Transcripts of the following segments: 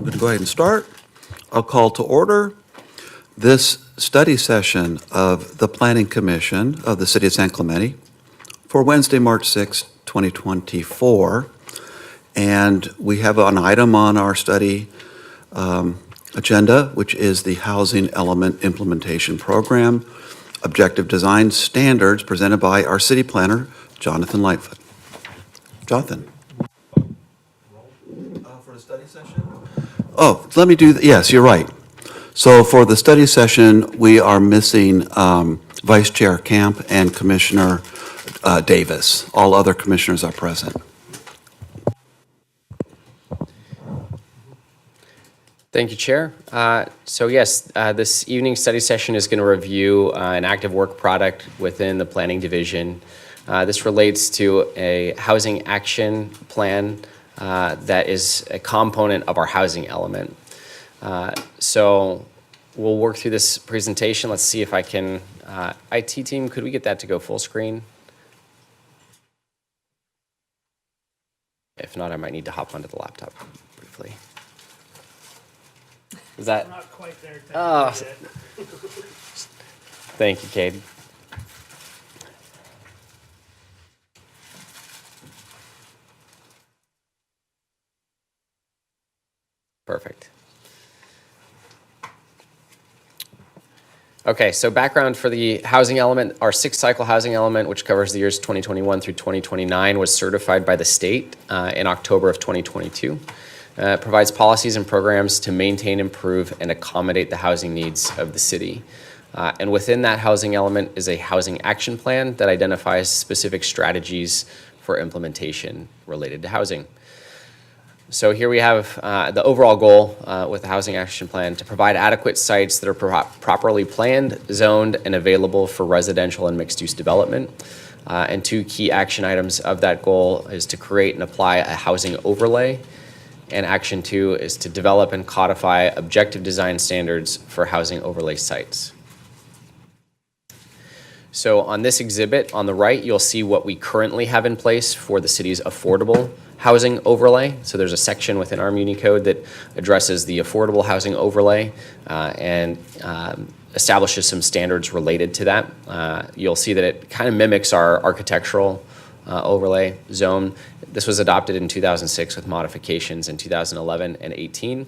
going to go ahead and start. I'll call to order this study session of the Planning Commission of the City of San Clemente for Wednesday, March 6, 2024. And we have an item on our study agenda, which is the Housing Element Implementation Program, Objective Design Standards, presented by our city planner, Jonathan Lightfoot. Jonathan. For the study session? Oh, let me do, yes, you're right. So for the study session, we are missing Vice Chair Camp and Commissioner Davis. All other commissioners are present. Thank you, Chair. This evening study session is going to review an active work product within the Planning Division. This relates to a housing action plan that is a component of our housing element. So we'll work through this presentation. Let's see if I can, IT team, could we get that to go full screen? If not, I might need to hop onto the laptop briefly. Is that? Not quite there. Oh, Yet. thank you, Cade. Perfect. Okay, so background for the housing element, our 6-cycle housing element, which covers the years 2021 through 2029, was certified by the state in October of 2022. It provides policies and programs to maintain, improve, and accommodate the housing needs of the city. And within that housing element is a housing action plan that identifies specific strategies for implementation related to housing. So here we have the overall goal with the Housing Action Plan to provide adequate sites that are properly planned, zoned, and available for residential and mixed-use development. And 2 key action items of that goal is to create and apply a housing overlay. And action 2 is to develop and codify objective design standards for housing overlay sites. So on this exhibit on the right, you'll see what we currently have in place for the city's affordable housing overlay. So there's a section within our Muni Code that addresses the affordable housing overlay and establishes some standards related to that. You'll see that it kind of mimics our architectural overlay zone. This was adopted in 2006 with modifications in 2011 and 18.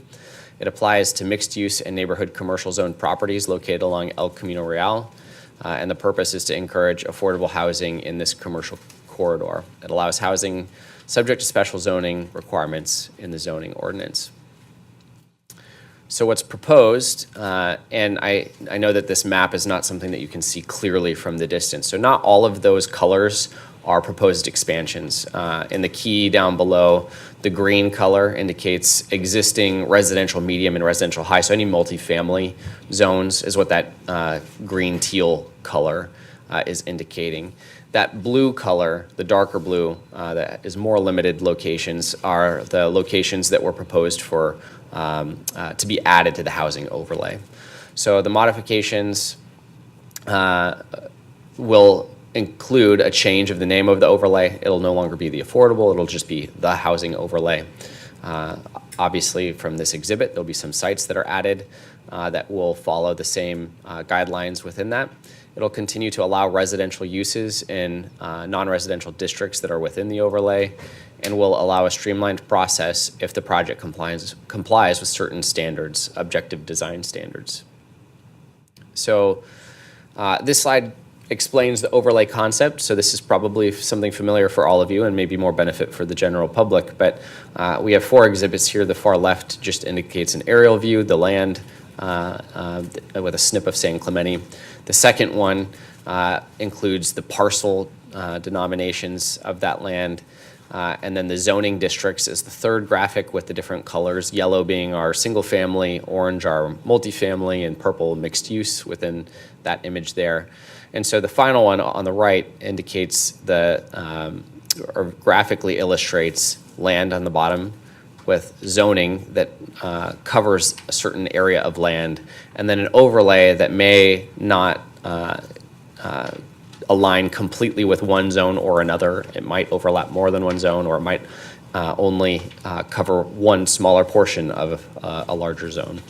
It applies to mixed use and neighborhood commercial zone properties located along El Camino Real. And the purpose is to encourage affordable housing in this commercial corridor. It allows housing subject to special zoning requirements in the zoning ordinance. So what's proposed, and I know that this map is not something that you can see clearly from the distance. So not all of those colors are proposed expansions. In the key down below, the green color indicates existing residential medium and residential high. So any multifamily zones is what that green teal color is indicating. That blue color, the darker blue, that is more limited locations, are the locations that were proposed for to be added to the housing overlay. So the modifications will include a change of the name of the overlay. It'll no longer be the affordable, it'll just be the housing overlay. Obviously from this exhibit, there'll be some sites that are added that will follow the same guidelines within that. It'll continue to allow residential uses in non-residential districts that are within the overlay and will allow a streamlined process if the project complies with certain standards, objective design standards. So this slide explains the overlay concept. So this is probably something familiar for all of you and maybe more benefit for the general public. But we have 4 exhibits here. The far left just indicates an aerial view, the land with a snip of San Clemente. The second one includes the parcel denominations of that land. And then the zoning districts is the third graphic with the different colors, yellow being our single family, orange our multifamily, and purple mixed use within that image there. And so the final one on the right indicates or graphically illustrates land on the bottom with zoning that covers a certain area of land, and then an overlay that may not align completely with one zone or another. It might overlap more than one zone, or it might only cover one smaller portion of a larger zone.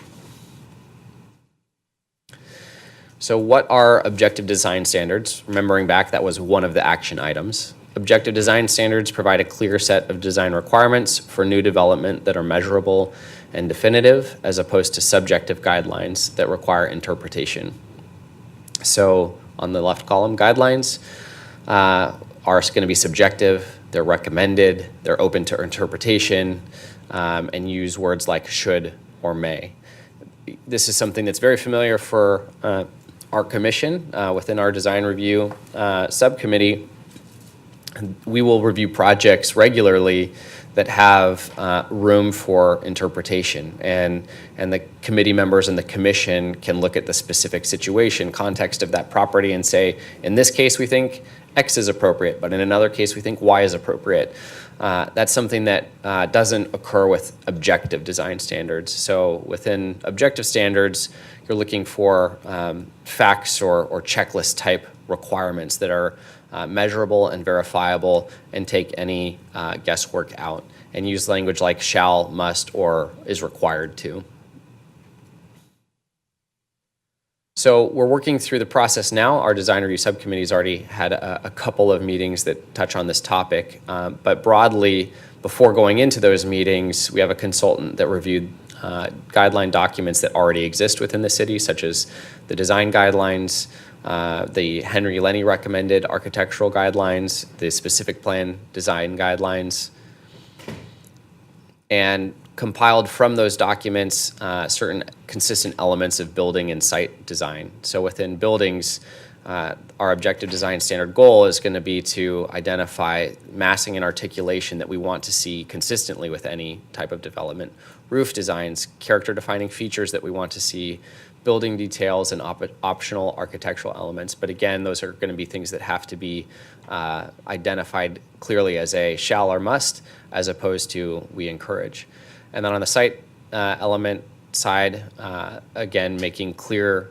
So what are objective design standards? Remembering back, that was one of the action items. Objective design standards provide a clear set of design requirements for new development that are measurable and definitive, as opposed to subjective guidelines that require interpretation. So on the left column, guidelines are going to be subjective, they're recommended, they're open to interpretation, and use words like should or may. This is something that's very familiar for our commission. Within our design review subcommittee, we will review projects regularly that have room for interpretation, and the committee members and the commission can look at the specific situation, context of that property, and say, in this case we think X is appropriate, but in another case we think Y is appropriate. That's something that doesn't occur with objective design standards. So within objective standards, you're looking for facts or checklist type requirements that are measurable and verifiable and take any guesswork out, and use language like shall, must, or is required to. So we're working through the process now. Our design review subcommittee's already had a couple of meetings that touch on this topic, but broadly, before going into those meetings, we have a consultant that reviewed guideline documents that already exist within the city, such as the design guidelines, the Henry Lenny recommended architectural guidelines, the specific plan design guidelines, and compiled from those documents certain consistent elements of building and site design. So within buildings, our objective design standard goal is going to be to identify massing and articulation that we want to see consistently with any type of development. Roof designs, character defining features that we want to see, building details, and optional architectural elements. But again, those are going to be things that have to be identified clearly as a shall or must, as opposed to we encourage. And then on the site element side, again, making clear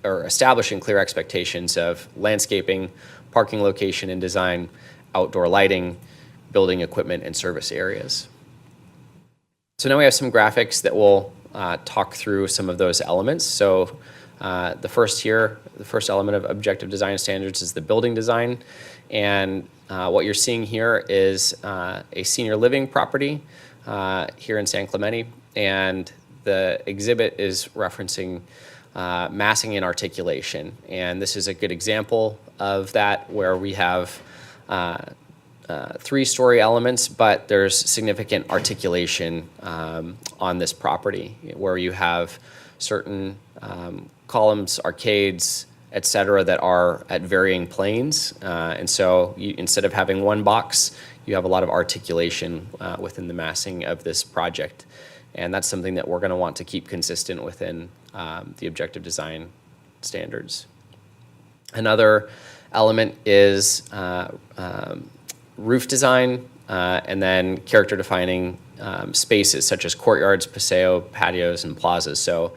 or establishing clear expectations of landscaping, parking location and design, outdoor lighting, building equipment, and service areas. So now we have some graphics that will talk through some of those elements. So the first element of objective design standards is the building design. And what you're seeing here is a senior living property here in San Clemente. And the exhibit is referencing massing and articulation. And this is a good example of that, where we have three-story elements, but there's significant articulation on this property, where you have certain columns, arcades, et cetera, that are at varying planes. And so instead of having one box, you have a lot of articulation within the massing of this project. And that's something that we're going to want to keep consistent within the objective design standards. Another element is roof design, and then character defining spaces such as courtyards, paseo, patios, and plazas. So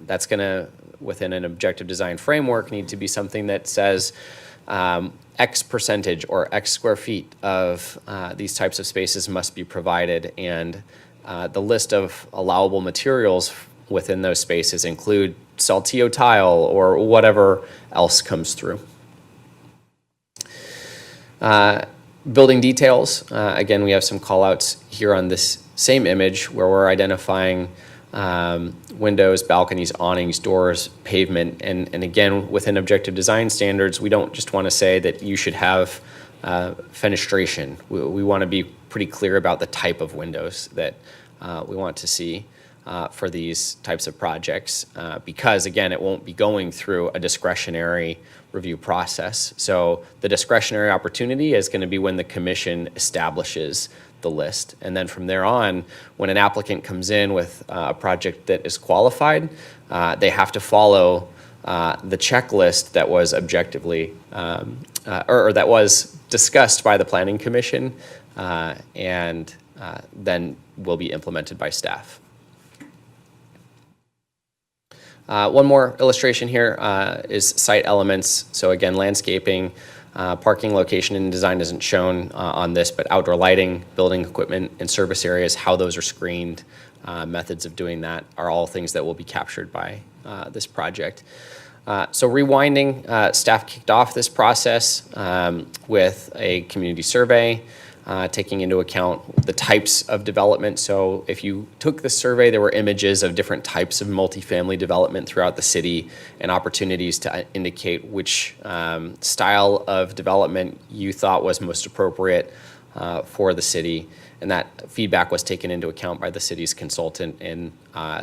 that's going to, within an objective design framework, need to be something that says X percentage or X square feet of these types of spaces must be provided, and the list of allowable materials within those spaces include saltillo tile or whatever else comes through. Building details, again, we have some call-outs here on this same image where we're identifying windows, balconies, awnings, doors, pavement, and again, within objective design standards, we don't just want to say that you should have fenestration. We want to be pretty clear about the type of windows that we want to see for these types of projects, because again, it won't be going through a discretionary review process. So the discretionary opportunity is going to be when the commission establishes the list. And then from there on, when an applicant comes in with a project that is qualified, they have to follow the checklist that was objectively, or that was discussed by the Planning Commission, and then will be implemented by staff. One more illustration here is site elements. So again, landscaping, Parking location and design isn't shown on this, but outdoor lighting, building equipment, and service areas, how those are screened, methods of doing that are all things that will be captured by this project. So rewinding, staff kicked off this process with a community survey, taking into account the types of development. So if you took the survey, there were images of different types of multifamily development throughout the city and opportunities to indicate which style of development you thought was most appropriate for the city. And that feedback was taken into account by the city's consultant in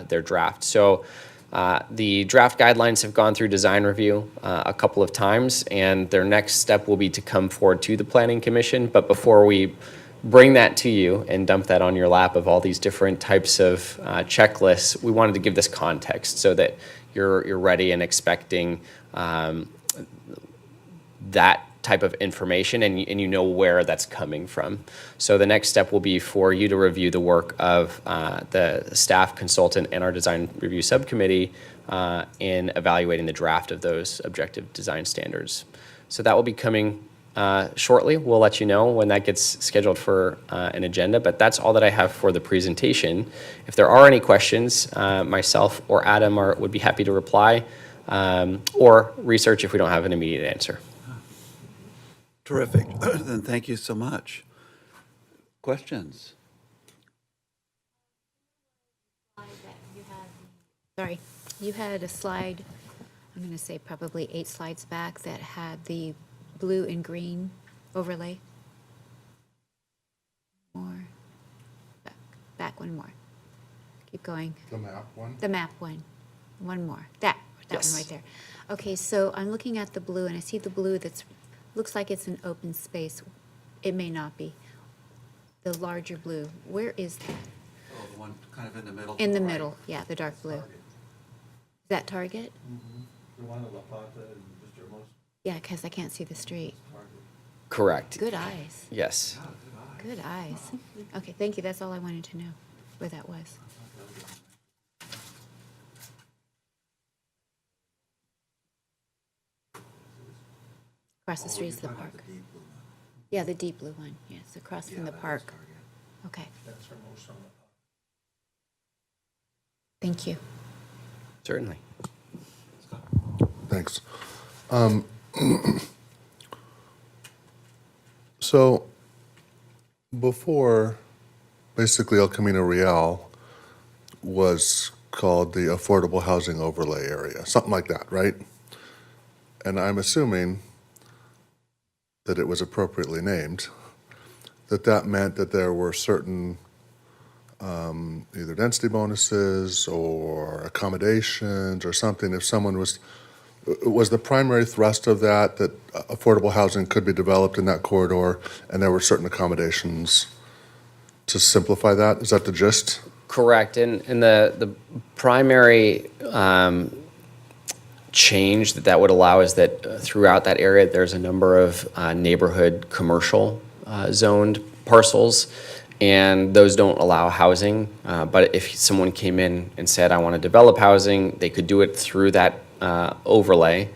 their draft. So the draft guidelines have gone through design review a couple of times, and their next step will be to come forward to the Planning Commission. But before we bring that to you and dump that on your lap of all these different types of checklists, we wanted to give this context so that you're ready and expecting that type of information, and you know where that's coming from. So the next step will be for you to review the work of the staff consultant and our design review subcommittee in evaluating the draft of those objective design standards. So that will be coming shortly. We'll let you know when that gets scheduled for an agenda, but that's all that I have for the presentation. If there are any questions, myself or Adam would be happy to reply or research if we don't have an immediate answer. Terrific. Then thank you so much. Questions? Sorry, you had a slide, I'm going to say probably 8 slides back, that had the blue and green overlay. More. Back one more. Keep going. The map one? The map one. One more. That Yes. one right there. Okay, so I'm looking at the blue, and I see the blue that's, looks like it's an open space. It may not be. The larger blue, where is that? Oh, the one kind of in the middle? In the middle, yeah, the dark blue. Is that Target? The one at La Plata and Mr. Amos? Yeah, because I can't see the street. Correct. Good eyes. Yes. Good eyes. Okay, thank you. That's all I wanted to know, where that was. Across the street is the park. Yeah, the deep blue one, yes, across from the park. Okay, That's her most on thank you. Certainly. Thanks. So before, basically El Camino Real was called the Affordable Housing Overlay Area, something like that, right? And I'm assuming that it was appropriately named, that meant that there were certain either density bonuses or accommodations or something if someone was the primary thrust of that affordable housing could be developed in that corridor and there were certain accommodations to simplify that? Is that the gist? Correct. And the primary change that would allow is that throughout that area, there's a number of neighborhood commercial zoned parcels, and those don't allow housing. But if someone came in and said, I want to develop housing, they could do it through that overlay.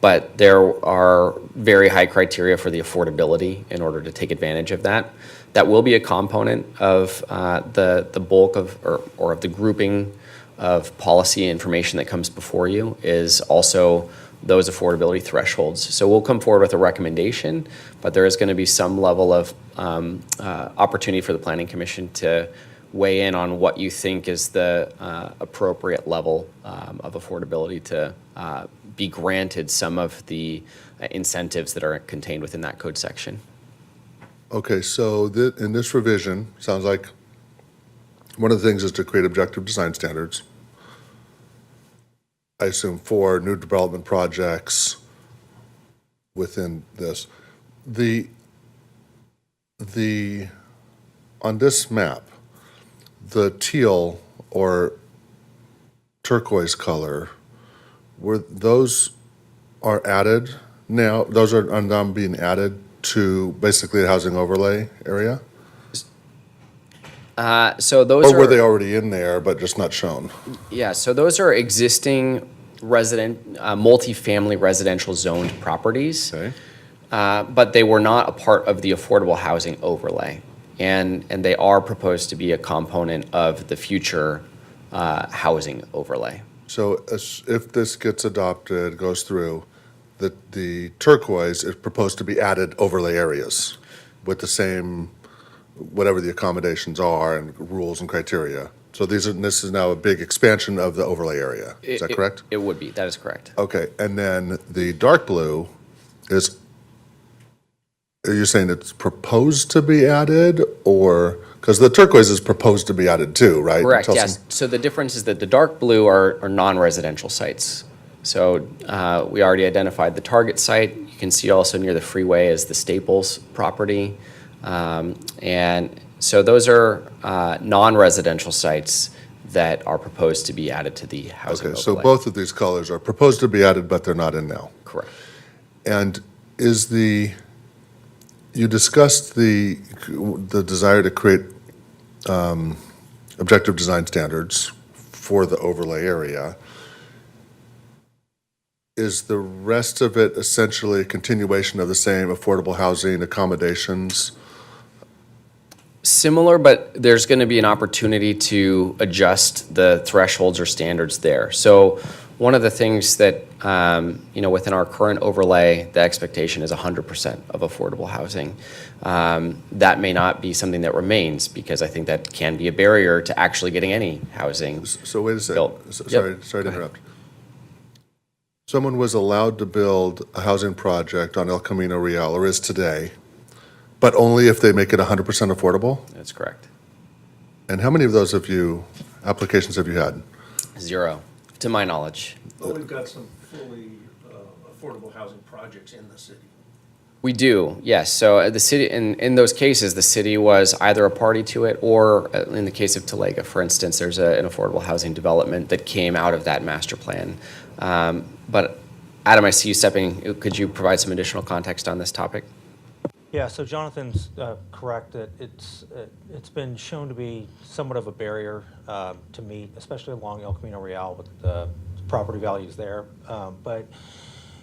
But there are very high criteria for the affordability in order to take advantage of that. That will be a component of the bulk of, or of the grouping of policy information that comes before you, is also those affordability thresholds. So we'll come forward with a recommendation, but there is going to be some level of opportunity for the Planning Commission to weigh in on what you think is the appropriate level of affordability to be granted some of the incentives that are contained within that code section. Okay, so in this revision, sounds like one of the things is to create objective design standards. I assume for new development projects within this. On this map, the teal or turquoise color, those are added now, those are now being added to basically the housing overlay area? So those Or were they already in there but just not shown? Yeah, so those are existing multifamily residential zoned properties. Okay. but they were not a part of the affordable housing overlay. And they are proposed to be a component of the future housing overlay. So if this gets adopted, goes through, the turquoise is proposed to be added overlay areas with the same, whatever the accommodations are and rules and criteria. So this is now a big expansion of the overlay area. Is that correct? It would be, that is correct. Okay, and then the dark blue is, are you saying it's proposed to be added, or, because the turquoise is proposed to be added too, right? Correct, Until yes. some- So the difference is that the dark blue are non-residential sites. So we already identified the target site. You can see also near the freeway is the Staples property. And so those are non-residential sites that are proposed to be added to the housing Okay, so overlay. both of these colors are proposed to be added, but they're not in now. Correct. And you discussed the desire to create objective design standards for the overlay area. Is the rest of it essentially a continuation of the same affordable housing accommodations? Similar, but there's going to be an opportunity to adjust the thresholds or standards there. So one of the things that, within our current overlay, the expectation is 100% of affordable housing. That may not be something that remains, because I think that can be a barrier to actually getting any housing. So wait a second. Built. Sorry to Go ahead. interrupt. Someone was allowed to build a housing project on El Camino Real, or is today, but only if they make it 100% affordable? That's correct. And how many of those applications have you had? 0, to my knowledge. But we've got some fully affordable housing projects in the city. We do, yes. So the city, in those cases, the city was either a party to it, or in the case of Talega, for instance, there's an affordable housing development that came out of that master plan. But Adam, I see you stepping. Could you provide some additional context on this topic? Yeah, so Jonathan's correct that it's been shown to be somewhat of a barrier to meet, especially along El Camino Real with the property values there. But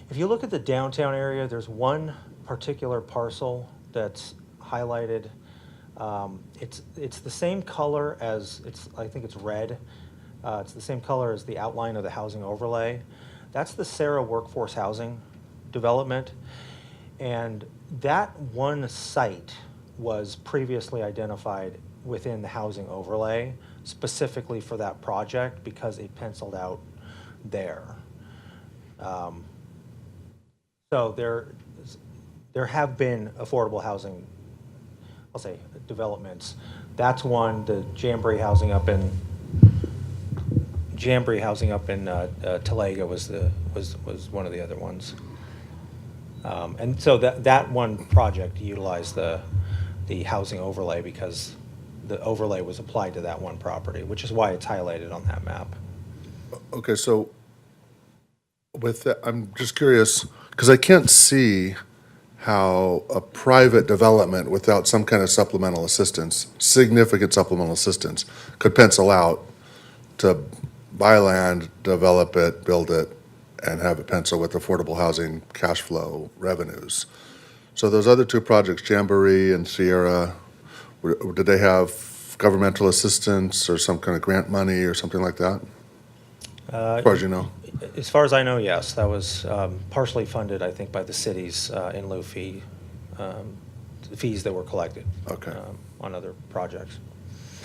if you look at the downtown area, there's one particular parcel that's highlighted. It's the same color as, I think it's red. It's the same color as the outline of the housing overlay. That's the Sarah Workforce Housing Development. And that one site was previously identified within the housing overlay specifically for that project because it penciled out there. So there have been affordable housing, I'll say, developments. That's one, the Jamboree housing up in Talega was one of the other ones. And so that one project utilized the housing overlay because the overlay was applied to that one property, which is why it's highlighted on that map. Okay, so with that, I'm just curious, because I can't see how a private development without some kind of supplemental assistance, significant supplemental assistance, could pencil out to buy land, develop it, build it, and have it pencil with affordable housing cash flow revenues. So those other two projects, Jamboree and Sierra, did they have governmental assistance or some kind of grant money or something like that? As far as you know? As far as I know, yes, that was partially funded, I think, by the cities in lieu fees that were collected Okay. on other projects.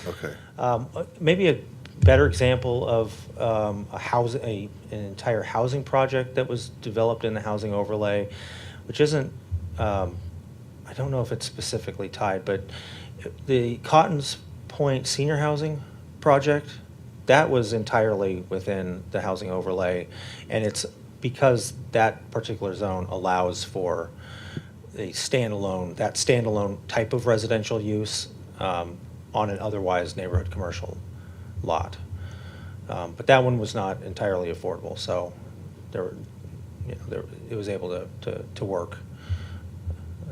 Okay. Maybe a better example of an entire housing project that was developed in the housing overlay, which isn't, I don't know if it's specifically tied, but the Cottons Point Senior Housing Project, that was entirely within the housing overlay, and it's because that particular zone allows for that standalone type of residential use on an otherwise neighborhood commercial lot. But that one was not entirely affordable, so it was able to work.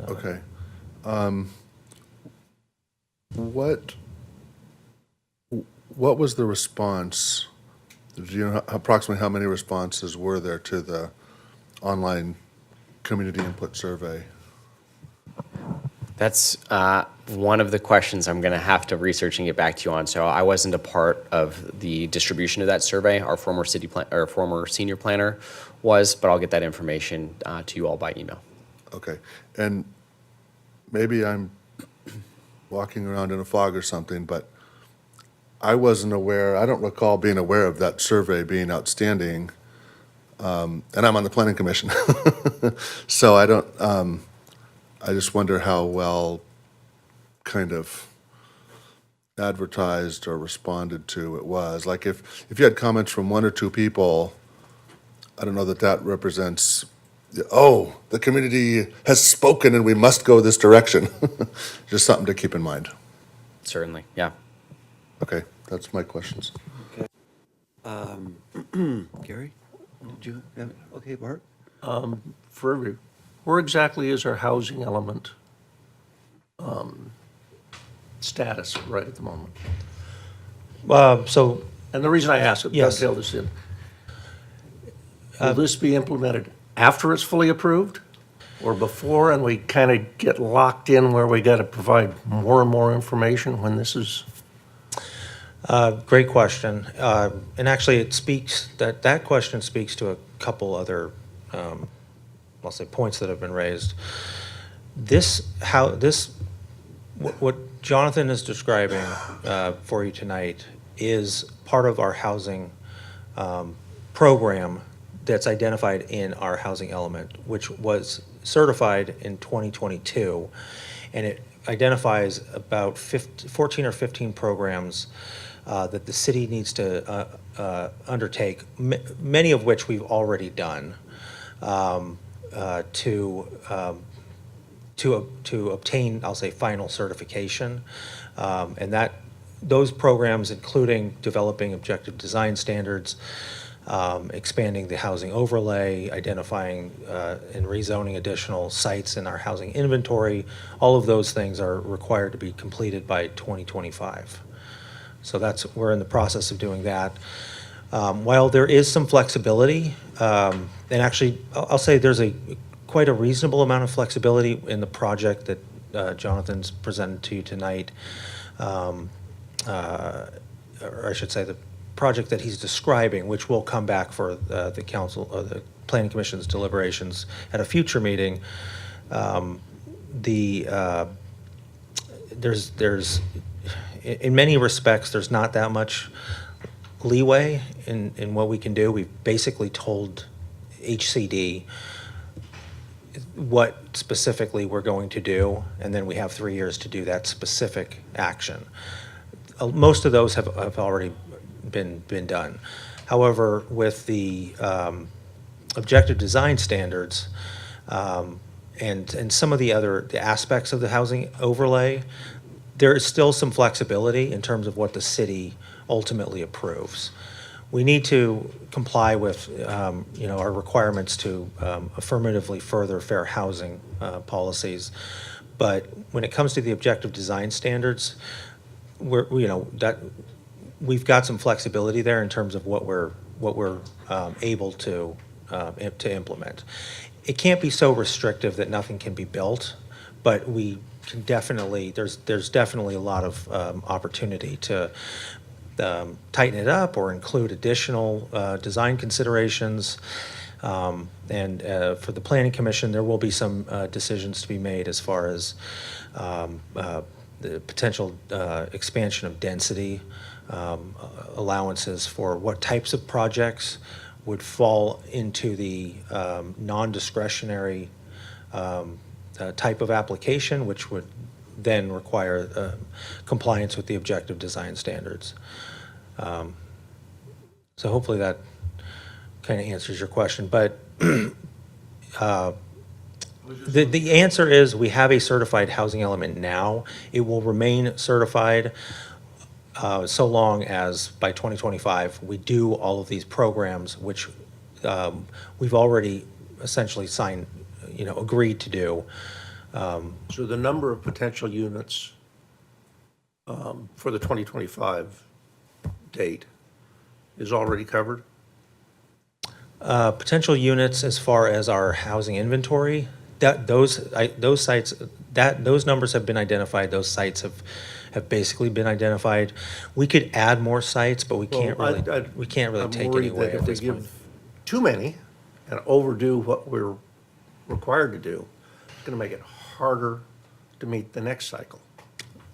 Okay. What was the response? Do you know approximately how many responses were there to the online community input survey That's one of the questions I'm going to have to research and get back to you on. So I wasn't a part of the distribution of that survey. Our former former senior planner was, but I'll get that information to you all by email. Okay, and maybe I'm walking around in a fog or something, but I wasn't aware, I don't recall being aware of that survey being outstanding, and I'm on the planning commission. So I don't, I just wonder how well kind of advertised or responded to it was. Like if you had comments from one or two people, I don't know that that represents, oh, the community has spoken and we must go this direction. Just something to keep in mind. Certainly, yeah. Okay, that's my questions. Gary, did you have, okay, Bart? Where exactly is our housing element status right at the moment? So And the reason I ask it, Yes. dovetail this in, will this be implemented after it's fully approved or before, and we kind of get locked in where we got to provide more and more information when this is? Great question. And actually, that question speaks to a couple other, I'll say, points that have been raised. What Jonathan is describing for you tonight is part of our housing program that's identified in our housing element, which was certified in 2022, and it identifies about 14 or 15 programs that the city needs to undertake, many of which we've already done, to obtain, I'll say, final certification. And those programs, including developing objective design standards, expanding the housing overlay, identifying and rezoning additional sites in our housing inventory, all of those things are required to be completed by 2025. So we're in the process of doing that. While there is some flexibility, and actually, I'll say there's quite a reasonable amount of flexibility in the project that Jonathan's presented to you tonight, or I should say the project that he's describing, which will come back for the council or the planning commission's deliberations at a future meeting. There's in many respects, there's not that much leeway in what we can do. We've basically told HCD what specifically we're going to do, and then we have 3 years to do that specific action. Most of those have already been done. However, with the objective design standards and some of the other aspects of the housing overlay, there is still some flexibility in terms of what the city ultimately approves. We need to comply with our requirements to affirmatively further fair housing policies, but when it comes to the objective design standards, we've got some flexibility there in terms of what we're able to implement. It can't be so restrictive that nothing can be built, but we can definitely there's definitely a lot of opportunity to tighten it up or include additional design considerations. And for the Planning Commission, there will be some decisions to be made as far as the potential expansion of density, allowances for what types of projects would fall into the non-discretionary type of application, which would then require compliance with the objective design standards. So hopefully that kind of answers your question, but the answer is we have a certified housing element now. It will remain certified so long as by 2025 we do all of these programs, which we've already essentially signed, agreed to do. So the number of potential units for the 2025 date is already covered? Potential units as far as our housing inventory, those sites, those numbers have been identified, those sites have basically been identified. We could add more sites, but we can't Well, really, we can't really I'm take worried any away that at if we this point. give too many and overdo what we're required to do, it's gonna make it harder to meet the next cycle.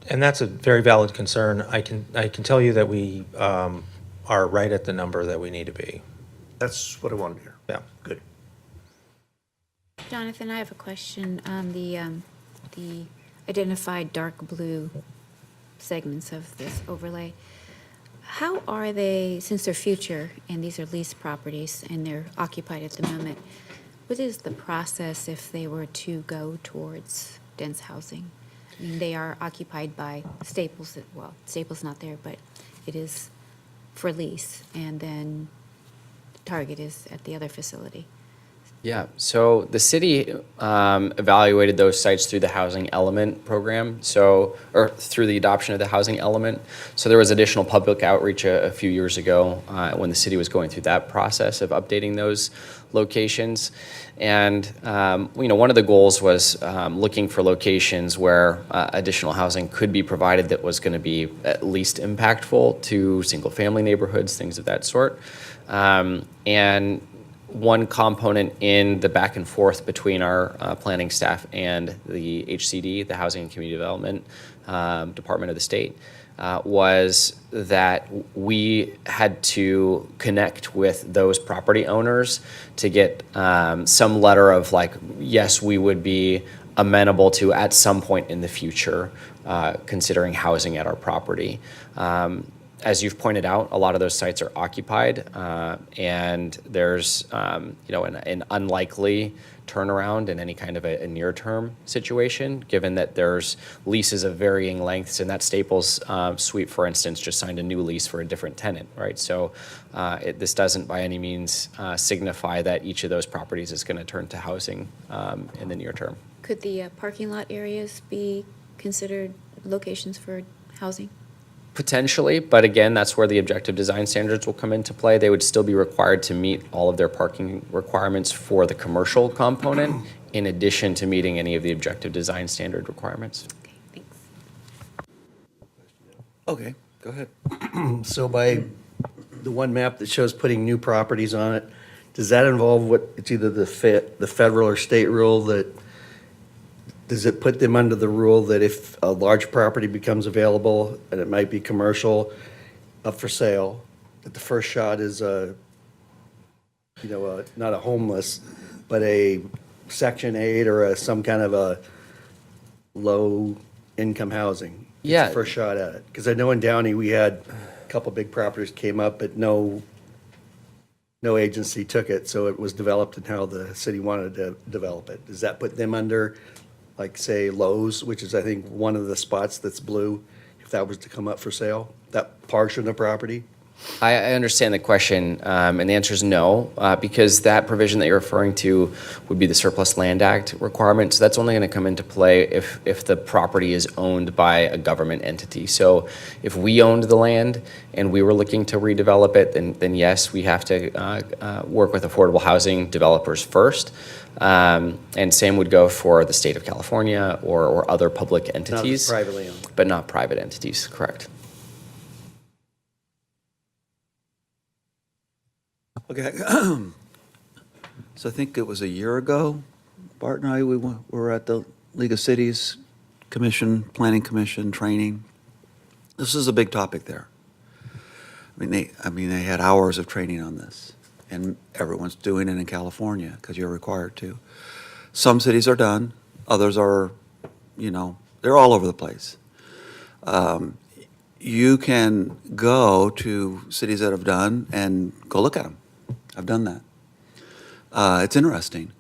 And that's a very valid concern. I can tell you that we are right at the number that we need to be. That's what I wanted to hear. Yeah. Good. Jonathan, I have a question. The identified dark blue segments of this overlay, how are they, since they're future and these are leased properties and they're occupied at the moment, what is the process if they were to go towards dense housing? I mean, they are occupied by Staples, well, Staples not there, but it is for lease, and then Target is at the other facility. Yeah, so the city evaluated those sites through the housing element program, or through the adoption of the housing element. So there was additional public outreach a few years ago when the city was going through that process of updating those locations. And one of the goals was looking for locations where additional housing could be provided that was going to be at least impactful to single-family neighborhoods, things of that sort. And one component in the back and forth between our planning staff and the HCD, the Housing and Community Development Department of the state, was that we had to connect with those property owners to get some letter of like, yes, we would be amenable to at some point in the future considering housing at our property. As you've pointed out, a lot of those sites are occupied, and there's an unlikely turnaround in any kind of a near-term situation, given that there's leases of varying lengths, and that Staples suite, for instance, just signed a new lease for a different tenant, right? So this doesn't by any means signify that each of those properties is going to turn to housing in the near term. Could the parking lot areas be considered locations for housing? Potentially, but again, that's where the objective design standards will come into play. They would still be required to meet all of their parking requirements for the commercial component, in addition to meeting any of the objective design standard requirements. Okay, thanks. Okay, go ahead. So by the one map that shows putting new properties on it, does that involve it's either the federal or state rule that, does it put them under the rule that if a large property becomes available and it might be commercial up for sale, that the first shot is not a homeless, but a Section 8 or some kind of a low-income housing? It's Yeah. the first shot at it. Because I know in Downey, we had a couple big properties came up, but no agency took it, so it was developed in how the city wanted to develop it. Does that put them under, like, say, Lowe's, which is, I think, one of the spots that's blue, if that was to come up for sale, that portion of the property? I understand the question, and the answer is no, because that provision that you're referring to would be the Surplus Land Act requirement. So that's only going to come into play if the property is owned by a government entity. So if we owned the land and we were looking to redevelop it, then yes, we have to work with affordable housing developers first. And same would go for the state of California or other public Not entities. privately owned. But not private entities, correct. Okay. So I think it was a year ago, Bart and I, we were at the League of Cities Commission, Planning Commission training. This is a big topic there. I mean, they had hours of training on this, and everyone's doing it in California because you're required to. Some cities are done, others are, they're all over the place. You can go to cities that have done and go look at them. I've done that. It's interesting.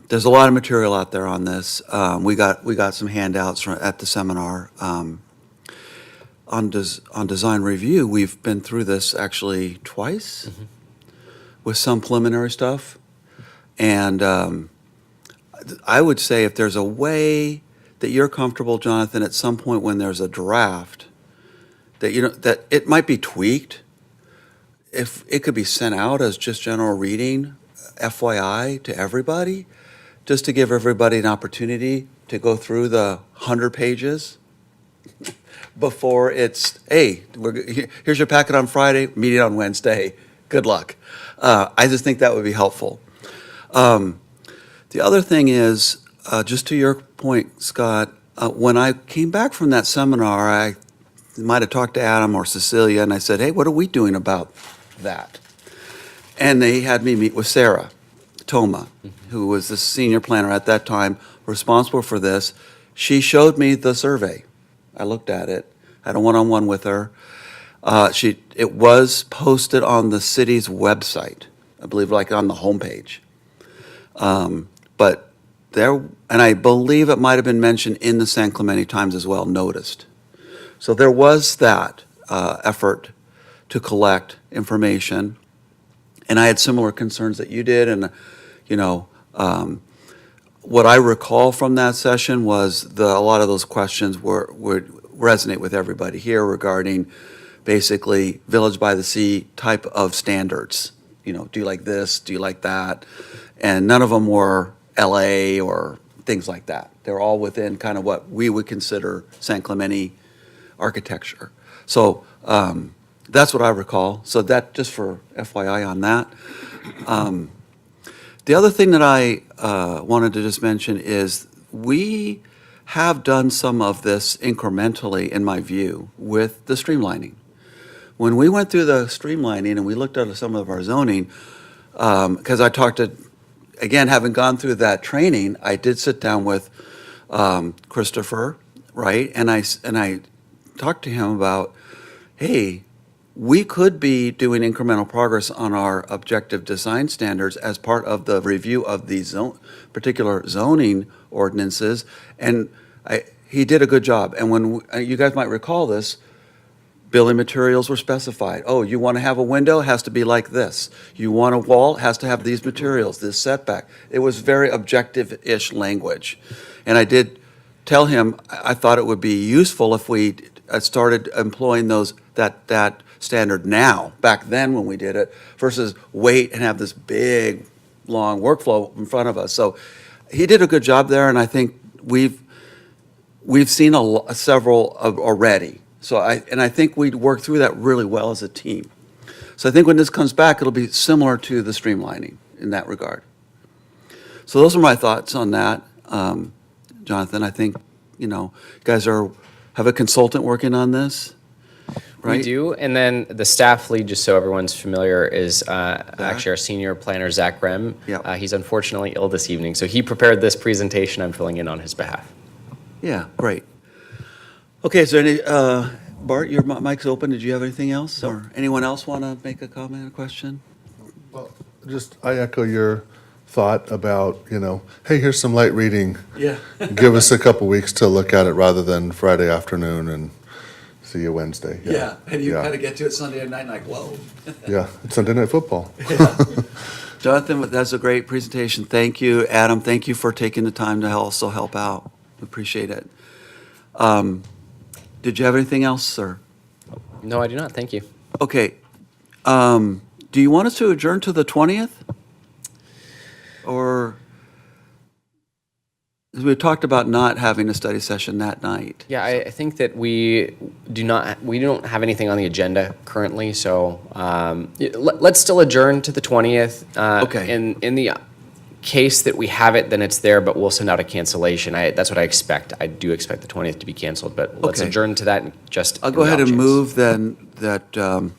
There's a lot of material out there on this. We got some handouts at the seminar on design review. We've been through this actually twice with some preliminary stuff, and I would say if there's a way that you're comfortable, Jonathan, at some point when there's a draft, that that it might be tweaked. If it could be sent out as just general reading, FYI, to everybody, just to give everybody an opportunity to go through the 100 pages before it's, hey, here's your packet on Friday, meeting on Wednesday. Good luck. I just think that would be helpful. The other thing is, just to your point, Scott, when I came back from that seminar, I might have talked to Adam or Cecilia, and I said, hey, what are we doing about that? And they had me meet with Sarah Toma, who was the senior planner at that time, responsible for this. She showed me the survey. I looked at it, had a one-on-one with her. It was posted on the city's website, I believe, like on the homepage. But there, and I believe it might have been mentioned in the San Clemente Times as well, noticed. So there was that effort to collect information, and I had similar concerns that you did. And what I recall from that session was a lot of those questions would resonate with everybody here regarding basically Village by the Sea type of standards. Do you like this? Do you like that? And none of them were LA or things like that. They're all within kind of what we would consider San Clemente architecture. So that's what I recall. So that, just for FYI on that. The other thing that I wanted to just mention is we have done some of this incrementally, in my view, with the streamlining. When we went through the streamlining and we looked at some of our zoning, because I talked to, again, having gone through that training, I did sit down with Christopher, right? And I talked to him about, hey, we could be doing incremental progress on our objective design standards as part of the review of these particular zoning ordinances. And he did a good job. And when you guys might recall this, building materials were specified. Oh, you want to have a window? It has to be like this. You want a wall? It has to have these materials, this setback. It was very objective-ish language. And I did tell him I thought it would be useful if we started employing that standard now, back then when we did it, versus wait and have this big, long workflow in front of us. So he did a good job there, and I think we've seen several already. So I think we'd work through that really well as a team. So I think when this comes back, it'll be similar to the streamlining in that regard. So those are my thoughts on that, Jonathan. I think, you guys have a consultant working on this, right? We do, and then the staff lead, just so everyone's familiar, is actually our senior planner, Zach Rem. Yep. He's unfortunately ill this evening, so he prepared this presentation. I'm filling in on his behalf. Yeah, great. Okay, is there any, Bart, your mic's open. Did you have anything else? Or anyone else want to make a comment or question? Well, I echo your thought about, hey, here's some light reading. Yeah. Give us a couple weeks to look at it rather than Friday afternoon and see you Wednesday. And you Yeah. kind of get to it Sunday night and like, whoa. Yeah, it's Sunday Night Football. Jonathan, that's a great presentation. Thank you. Adam, thank you for taking the time to also help out. We appreciate it. Did you have anything else, sir? No, I do not. Thank you. Okay. Do you want us to adjourn to the 20th? Or, as we talked about not having a study session that night. Yeah, I think that we don't have anything on the agenda currently, so let's still adjourn to the 20th. Okay. In the case that we have it, then it's there, but we'll send out a cancellation. That's what I expect. I do expect the 20th to be canceled, but let's Okay. adjourn to that and just. I'll in go the ahead off and chance. move then that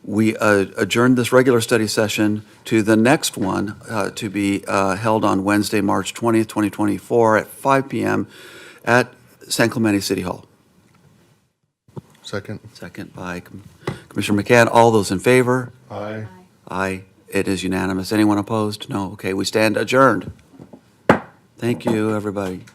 we adjourn this regular study session to the next one to be held on Wednesday, March 20th, 2024 at 5 p.m. at San Clemente City Hall. Second. Second by Commissioner McCann. All those in favor? Aye. Aye. It is unanimous. Anyone opposed? No. Okay, we stand adjourned. Thank you, everybody.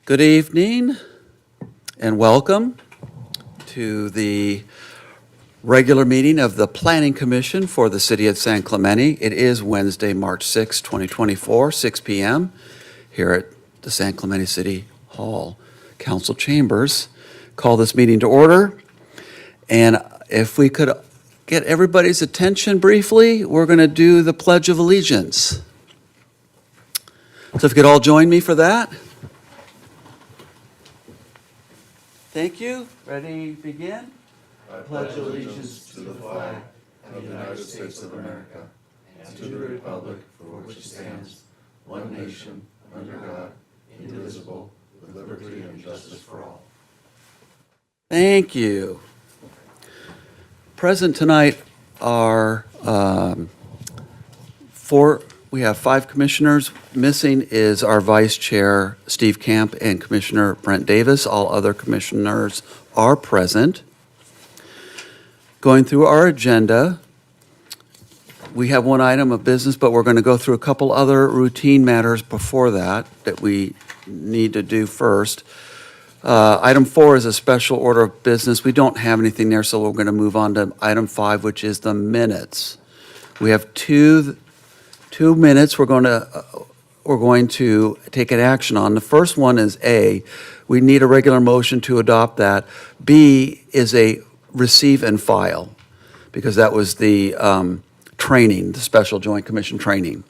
Good evening and welcome to the regular meeting of the Planning Commission for the City of San Clemente. It is Wednesday, March 6, 2024, 6 p.m. here at the San Clemente City Hall Council Chambers. Call this meeting to order. And if we could get everybody's attention briefly, we're going to do the Pledge of Allegiance. So if you could all join me for that. Thank you. Ready, begin? I pledge allegiance to the flag of the United States of America and to the republic for which it stands, one nation, under God, indivisible, with liberty and justice for all. Thank you. Present tonight are we have 5 commissioners. Missing is our Vice Chair, Steve Camp, and Commissioner Brent Davis. All other commissioners are present. Going through our agenda, we have one item of business, but we're going to go through a couple other routine matters before that we need to do first. Item 4 is a special order of business. We don't have anything there, so we're going to move on to item 5, which is the minutes. We have two minutes we're going to take an action on. The first one is A. We need a regular motion to adopt that. B is a receive and file, because that was the training, the special joint commission training.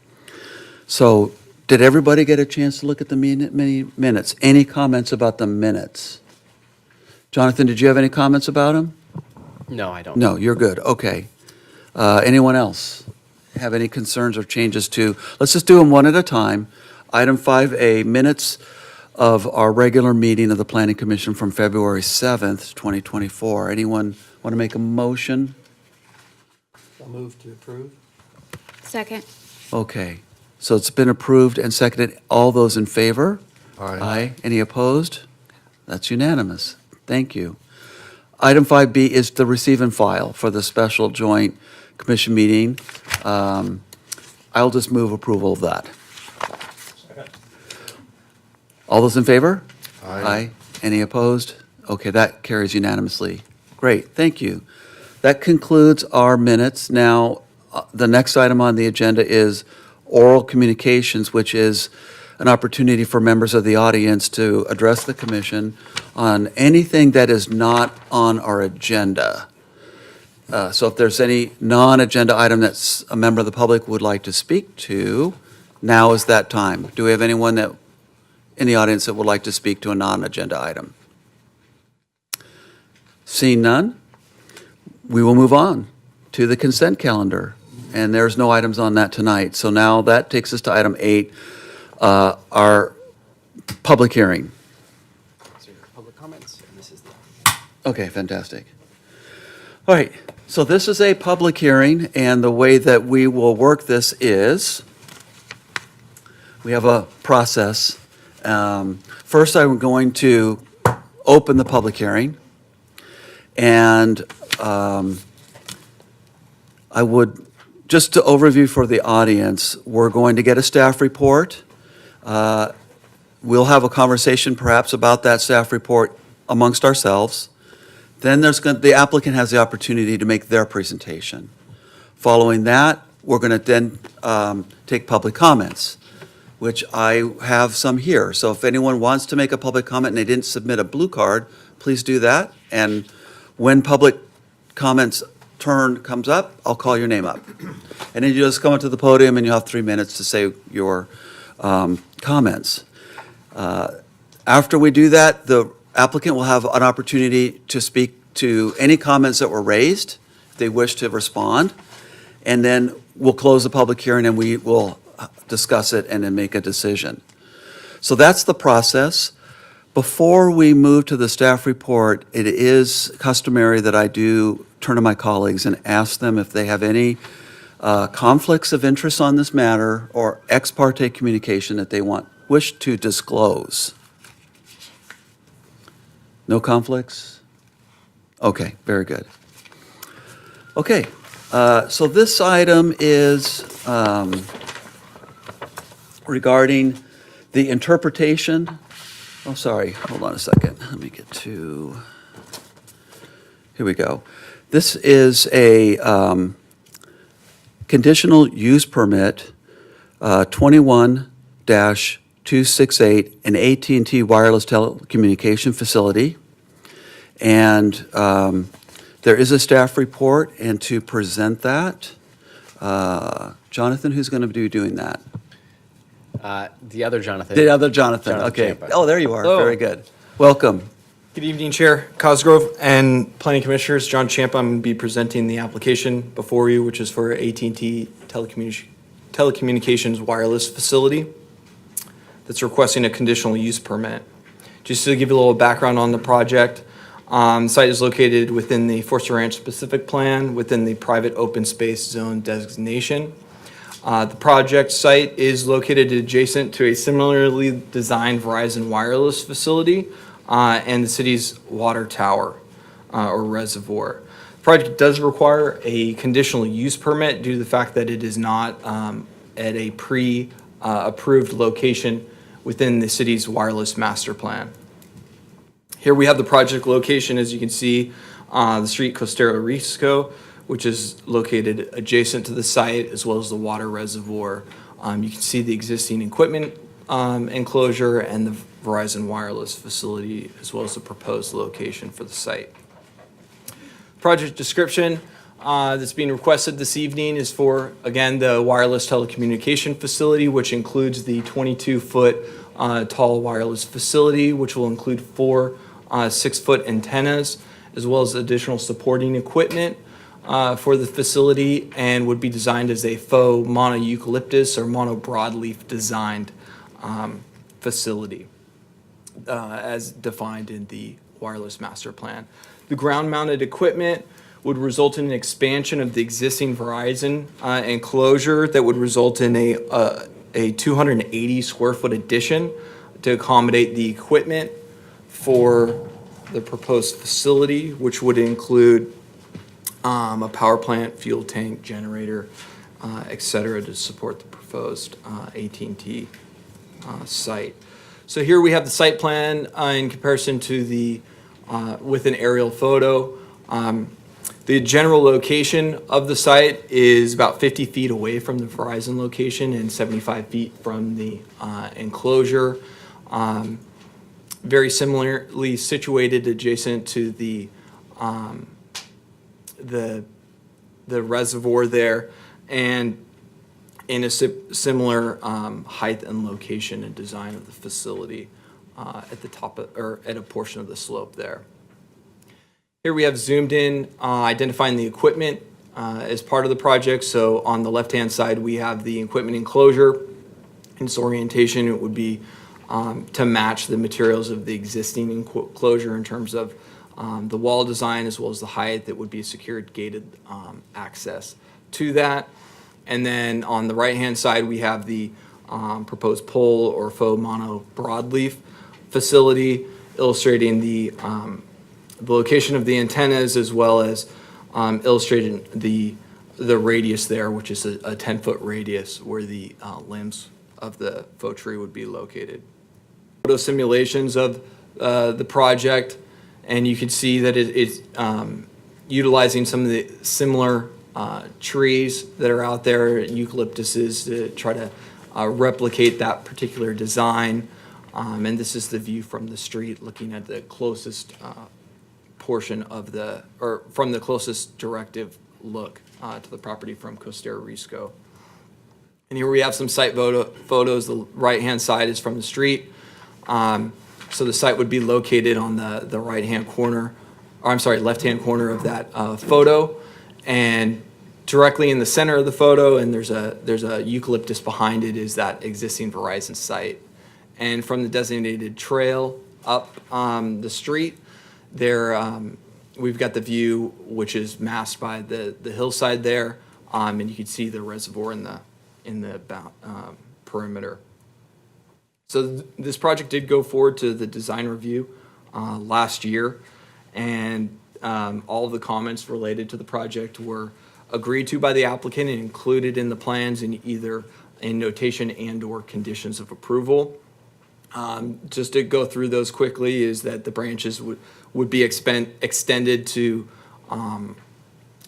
So did everybody get a chance to look at the minutes? Any comments about the minutes? Jonathan, did you have any comments about them? No, I don't. No, you're good. Okay. Anyone else have any concerns or changes to? Let's just do them one at a time. Item 5A, minutes of our regular meeting of the Planning Commission from February 7th, 2024. Anyone want to make a motion? I'll move to approve. Second. Okay. So it's been approved and seconded. All those in favor? Aye. Any opposed? That's unanimous. Thank you. Item 5B is the receive and file for the special joint commission meeting. I'll just move approval of that. All those in favor? Aye. Any opposed? Okay, that carries unanimously. Great, thank you. That concludes our minutes. Now, the next item on the agenda is oral communications, which is an opportunity for members of the audience to address the commission on anything that is not on our agenda. So if there's any non-agenda item that a member of the public would like to speak to, now is that time. Do we have anyone in the audience that would like to speak to a non-agenda item? Seeing none, we will move on to the consent calendar. And there's no items on that tonight. So now that takes us to item 8, our public hearing. So your public comments, and this is the... Okay, fantastic. All right, so this is a public hearing, and the way that we will work this is we have a process. First, I'm going to open the public hearing, and I would, just to overview for the audience, we're going to get a staff report. We'll have a conversation perhaps about that staff report amongst ourselves. Then the applicant has the opportunity to make their presentation. Following that, we're going to then take public comments, which I have some here. So if anyone wants to make a public comment and they didn't submit a blue card, please do that. And when public comments turn comes up, I'll call your name up. And then you just come up to the podium and you'll have 3 minutes to say your comments. After we do that, the applicant will have an opportunity to speak to any comments that were raised, if they wish to respond. And then we'll close the public hearing and we will discuss it and then make a decision. So that's the process. Before we move to the staff report, it is customary that I do turn to my colleagues and ask them if they have any conflicts of interest on this matter or ex parte communication that they wish to disclose. No conflicts? Okay, very good. Okay, so this item is regarding the interpretation Oh, sorry, hold on a second. Let me get to, here we go. This is a conditional use permit, 21-268, an AT&T wireless telecommunication facility. And there is a staff report, and to present that, Jonathan, who's going to be doing that? The other Jonathan. The other Jonathan, Jonathan okay. Champa. Oh, there you are, Hello. very good. Welcome. Good evening, Chair Cosgrove and Planning Commissioners. John Champa. I'm going to be presenting the application before you, which is for AT&T Telecommunications Wireless Facility that's requesting a conditional use permit. Just to give you a little background on the project, the site is located within the Forster Ranch Specific Plan, within the private open space zone designation. The project site is located adjacent to a similarly designed Verizon wireless facility and the city's water tower or reservoir. The project does require a conditional use permit due to the fact that it is not at a pre-approved location within the city's wireless master plan. Here we have the project location, as you can see, the street Costero Risco, which is located adjacent to the site, as well as the water reservoir. You can see the existing equipment enclosure and the Verizon wireless facility, as well as the proposed location for the site. Project description that's being requested this evening is for, again, the wireless telecommunication facility, which includes the 22-foot tall wireless facility, which will include 4 6-foot antennas, as well as additional supporting equipment for the facility, and would be designed as a faux mono-eucalyptus or mono-broadleaf designed facility as defined in the wireless master plan. The ground-mounted equipment would result in an expansion of the existing Verizon enclosure that would result in a 280 square foot addition to accommodate the equipment for the proposed facility, which would include a power plant, fuel tank, generator, et cetera, to support the proposed AT&T site. So here we have the site plan in comparison to the with an aerial photo. The general location of the site is about 50 feet away from the Verizon location and 75 feet from the enclosure. Very similarly situated adjacent to the reservoir there, and in a similar height and location and design of the facility at the top of, or at a portion of the slope there. Here we have zoomed in, identifying the equipment as part of the project. So on the left-hand side, we have the equipment enclosure. In its orientation, it would be to match the materials of the existing enclosure in terms of the wall design, as well as the height that would be secured gated access to that. And then on the right-hand side, we have the proposed pole or faux mono broadleaf facility, illustrating the location of the antennas, as well as illustrating the radius there, which is a 10-foot radius where the limbs of the faux tree would be located. Photo simulations of the project, and you can see that it's utilizing some of the similar trees that are out there, eucalyptuses, to try to replicate that particular design. And this is the view from the street, looking at the closest portion of the, or from the closest directive look to the property from Costero Risco. And here we have some site photos. The right-hand side is from the street. So the site would be located on the right-hand corner, or I'm sorry, left-hand corner of that photo. And directly in the center of the photo, and there's a eucalyptus behind it, is that existing Verizon site. And from the designated trail up the street, there we've got the view, which is masked by the hillside there, and you can see the reservoir in the perimeter. So this project did go forward to the design review last year, and all of the comments related to the project were agreed to by the applicant and included in the plans in either in notation and or conditions of approval. Just to go through those quickly, is that the branches would be extended to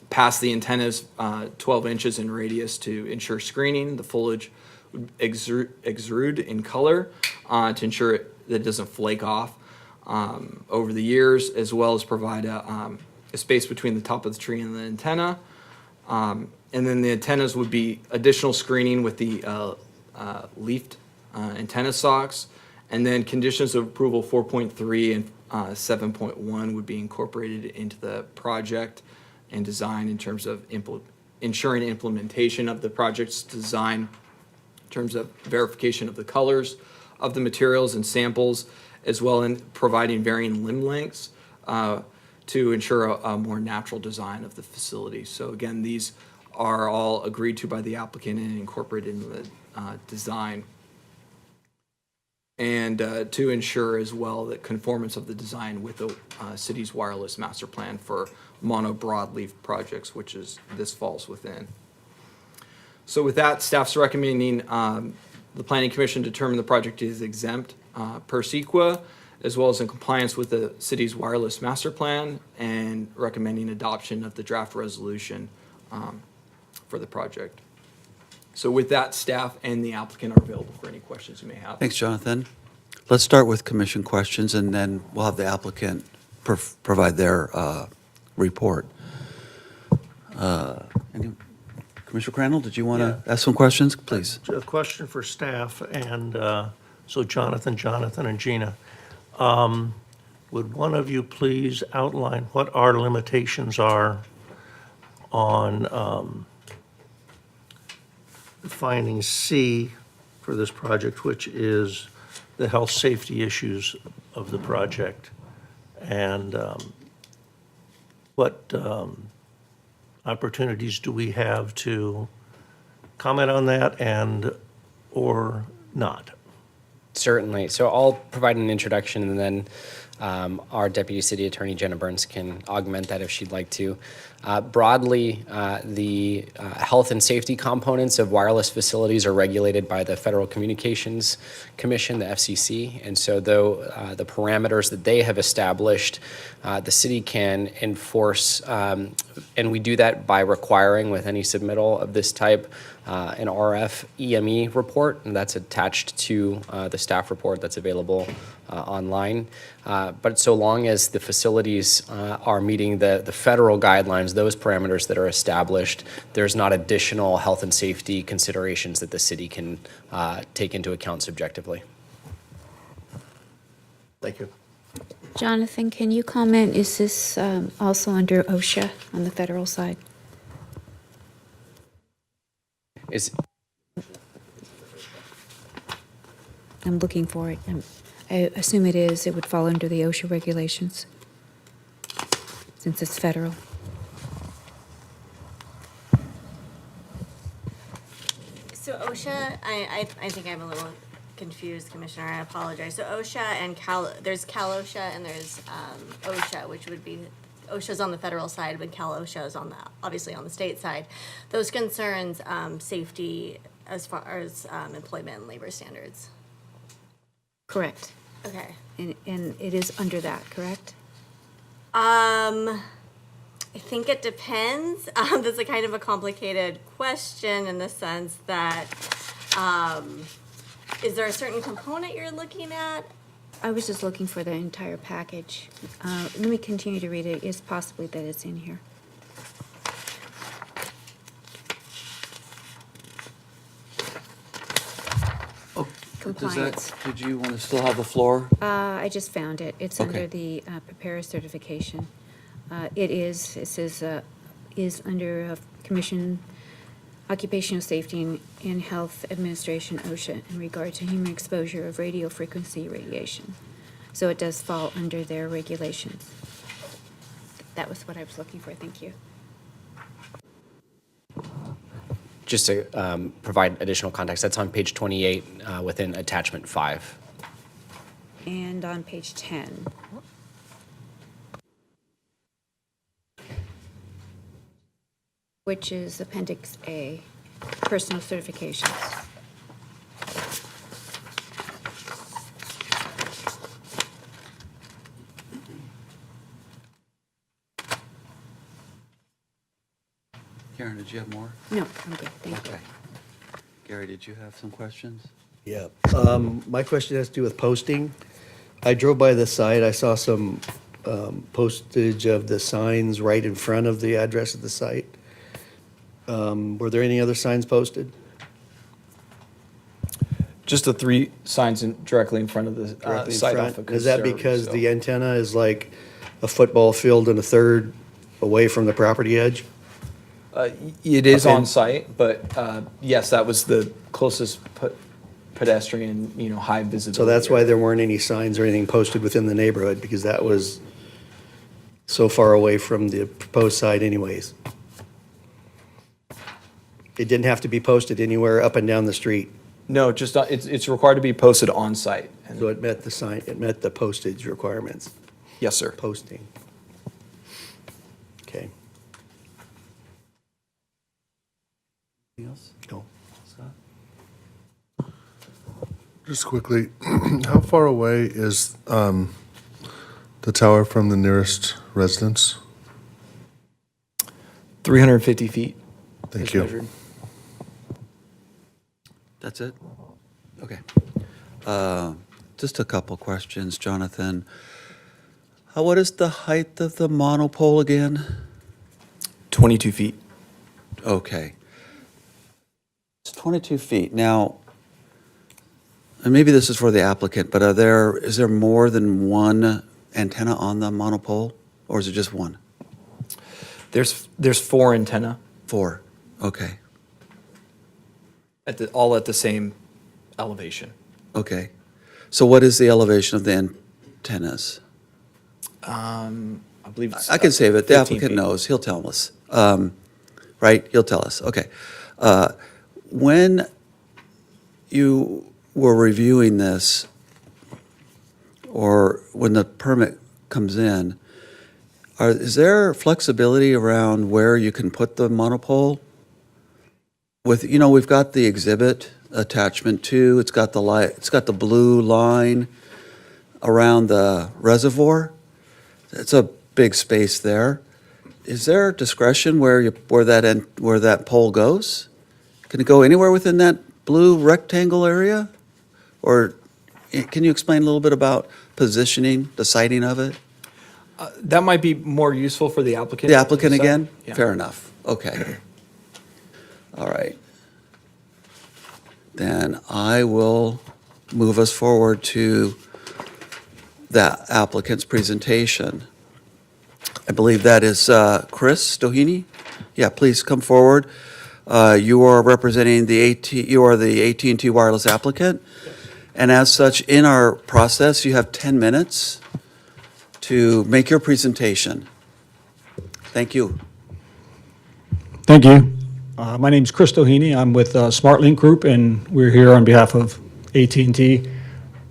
past the antennas, 12 inches in radius to ensure screening. The foliage would extrude in color to ensure that it doesn't flake off over the years, as well as provide a space between the top of the tree and the antenna. And then the antennas would be additional screening with the leafed antenna stalks. And then conditions of approval 4.3 and 7.1 would be incorporated into the project and design in terms of ensuring implementation of the project's design, in terms of verification of the colors of the materials and samples, as well as providing varying limb lengths to ensure a more natural design of the facility. So again, these are all agreed to by the applicant and incorporated in the design. And to ensure as well that conformance of the design with the city's wireless master plan for mono broadleaf projects, which is this falls within. So with that, staff's recommending the Planning Commission determine the project is exempt per SEQA, as well as in compliance with the city's wireless master plan, and recommending adoption of the draft resolution for the project. So with that, staff and the applicant are available for any questions you may have. Thanks, Jonathan. Let's start with commission questions, and then we'll have the applicant provide their report. Commissioner Crandall, did you want to ask some questions? Please. A question for staff, and so Jonathan, and Gina. Would one of you please outline what our limitations are on finding C for this project, which is the health safety issues of the project, and what opportunities do we have to comment on that and or not? Certainly. So I'll provide an introduction, and then our Deputy City Attorney, Jenna Burns, can augment that if she'd like to. Broadly, the health and safety components of wireless facilities are regulated by the Federal Communications Commission, the FCC. And so though the parameters that they have established, the city can enforce, and we do that by requiring with any submittal of this type an RF EME report, and that's attached to the staff report that's available online. But so long as the facilities are meeting the federal guidelines, those parameters that are established, there's not additional health and safety considerations that the city can take into account subjectively. Thank you. Jonathan, can you comment, is this also under OSHA on the federal side? I'm looking for it. I assume it is. It would fall under the OSHA regulations, since it's federal. So OSHA, I think I'm a little confused, Commissioner, I apologize. So OSHA and there's Cal OSHA and there's OSHA, which would be, OSHA's on the federal side, but Cal OSHA is obviously on the state side. Those concerns safety as far as employment and labor standards. Correct. Okay. And it is under that, correct? I think it depends. That's a kind of a complicated question in the sense that, is there a certain component you're looking at? I was just looking for the entire package. Let me continue to read it. It's possibly that it's in here. Compliance. Did you want to still have the floor? I just found it. It's Okay. under the preparer certification. It says, is under Commission Occupational Safety and Health Administration, OSHA, in regard to human exposure of radio frequency radiation. So it does fall under their regulations. That was what I was looking for. Thank you. Just to provide additional context, that's on page 28 within attachment 5. And on page 10. Which is Appendix A, personal certifications. Karen, did you have more? No, I'm good, thank you. Okay. Gary, did you have some questions? Yeah, my question has to do with posting. I drove by the site, I saw some postage of the signs right in front of the address of the site. Were there any other signs posted? Just the 3 signs directly in front of the Directly in site front? off of Is that Conserve, because so- the antenna is like a football field and a third away from the property edge? It is Okay. on site, but yes, that was the closest pedestrian, high visibility. So that's why area. there weren't any signs or anything posted within the neighborhood, because that was so far away from the proposed site anyways. It didn't have to be posted anywhere up and down the street, No, just, it's required to be posted on site. And- so it met the sign, it met the postage requirements, Yes, sir. posting. Okay. Anything else? No. Scott? Just quickly, how far away is the tower from the nearest residence? 350 feet. Thank is you. measured. That's it? Okay. Just a couple questions, Jonathan. What is the height of the monopole again? 22 feet. Okay. It's 22 feet. Now, and maybe this is for the applicant, but is there more than one antenna on the monopole? Or is it just one? There's 4 antenna, 4. Okay. all at the same elevation. Okay. So what is the elevation of the antennas? I believe it's. I can save it. The 15 applicant feet. knows. He'll tell us. Right? He'll tell us. Okay. When you were reviewing this, or when the permit comes in, is there flexibility around where you can put the monopole? We've got the exhibit attachment 2. It's got the light. It's got the blue line around the reservoir. It's a big space there. Is there discretion where that pole goes? Can it go anywhere within that blue rectangle area? Or can you explain a little bit about positioning, the siting of it? That might be more useful for the applicant. The applicant to decide. again? Yeah. Fair enough. Okay. All right. Then I will move us forward to the applicant's presentation. I believe that is Chris Doheny. Yeah, please come forward. You are representing you are the AT&T Wireless applicant. And as such, in our process, you have 10 minutes to make your presentation. Thank you. Thank you. My name's Chris Doheny. I'm with SmartLink Group, and we're here on behalf of AT&T.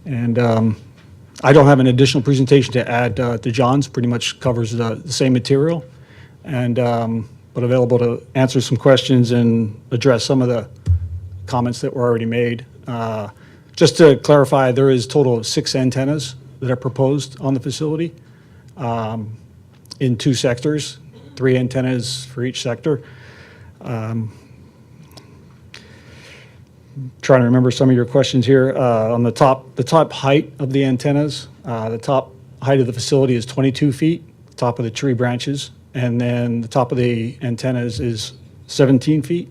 And I don't have an additional presentation to add to John's. Pretty much covers the same material, and but available to answer some questions and address some of the comments that were already made. Just to clarify, there is a total of 6 antennas that are proposed on the facility in 2 sectors, 3 antennas for each sector. Trying to remember some of your questions here. On the top height of the antennas, the top height of the facility is 22 feet, top of the tree branches, and then the top of the antennas is 17 feet.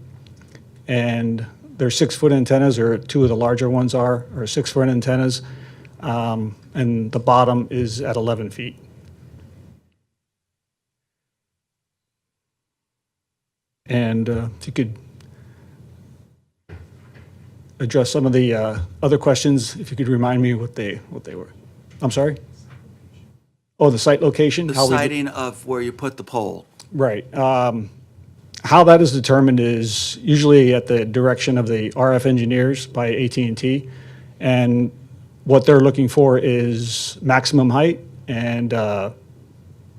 And they're 6-foot antennas, or 2 of the larger ones are 6-foot antennas, and the bottom is at 11 feet. And if you could address some of the other questions, if you could remind me what they were. I'm sorry? Oh, the site location? The How we- siting of where you put the pole. Right. How that is determined is usually at the direction of the RF engineers by AT&T. And what they're looking for is maximum height and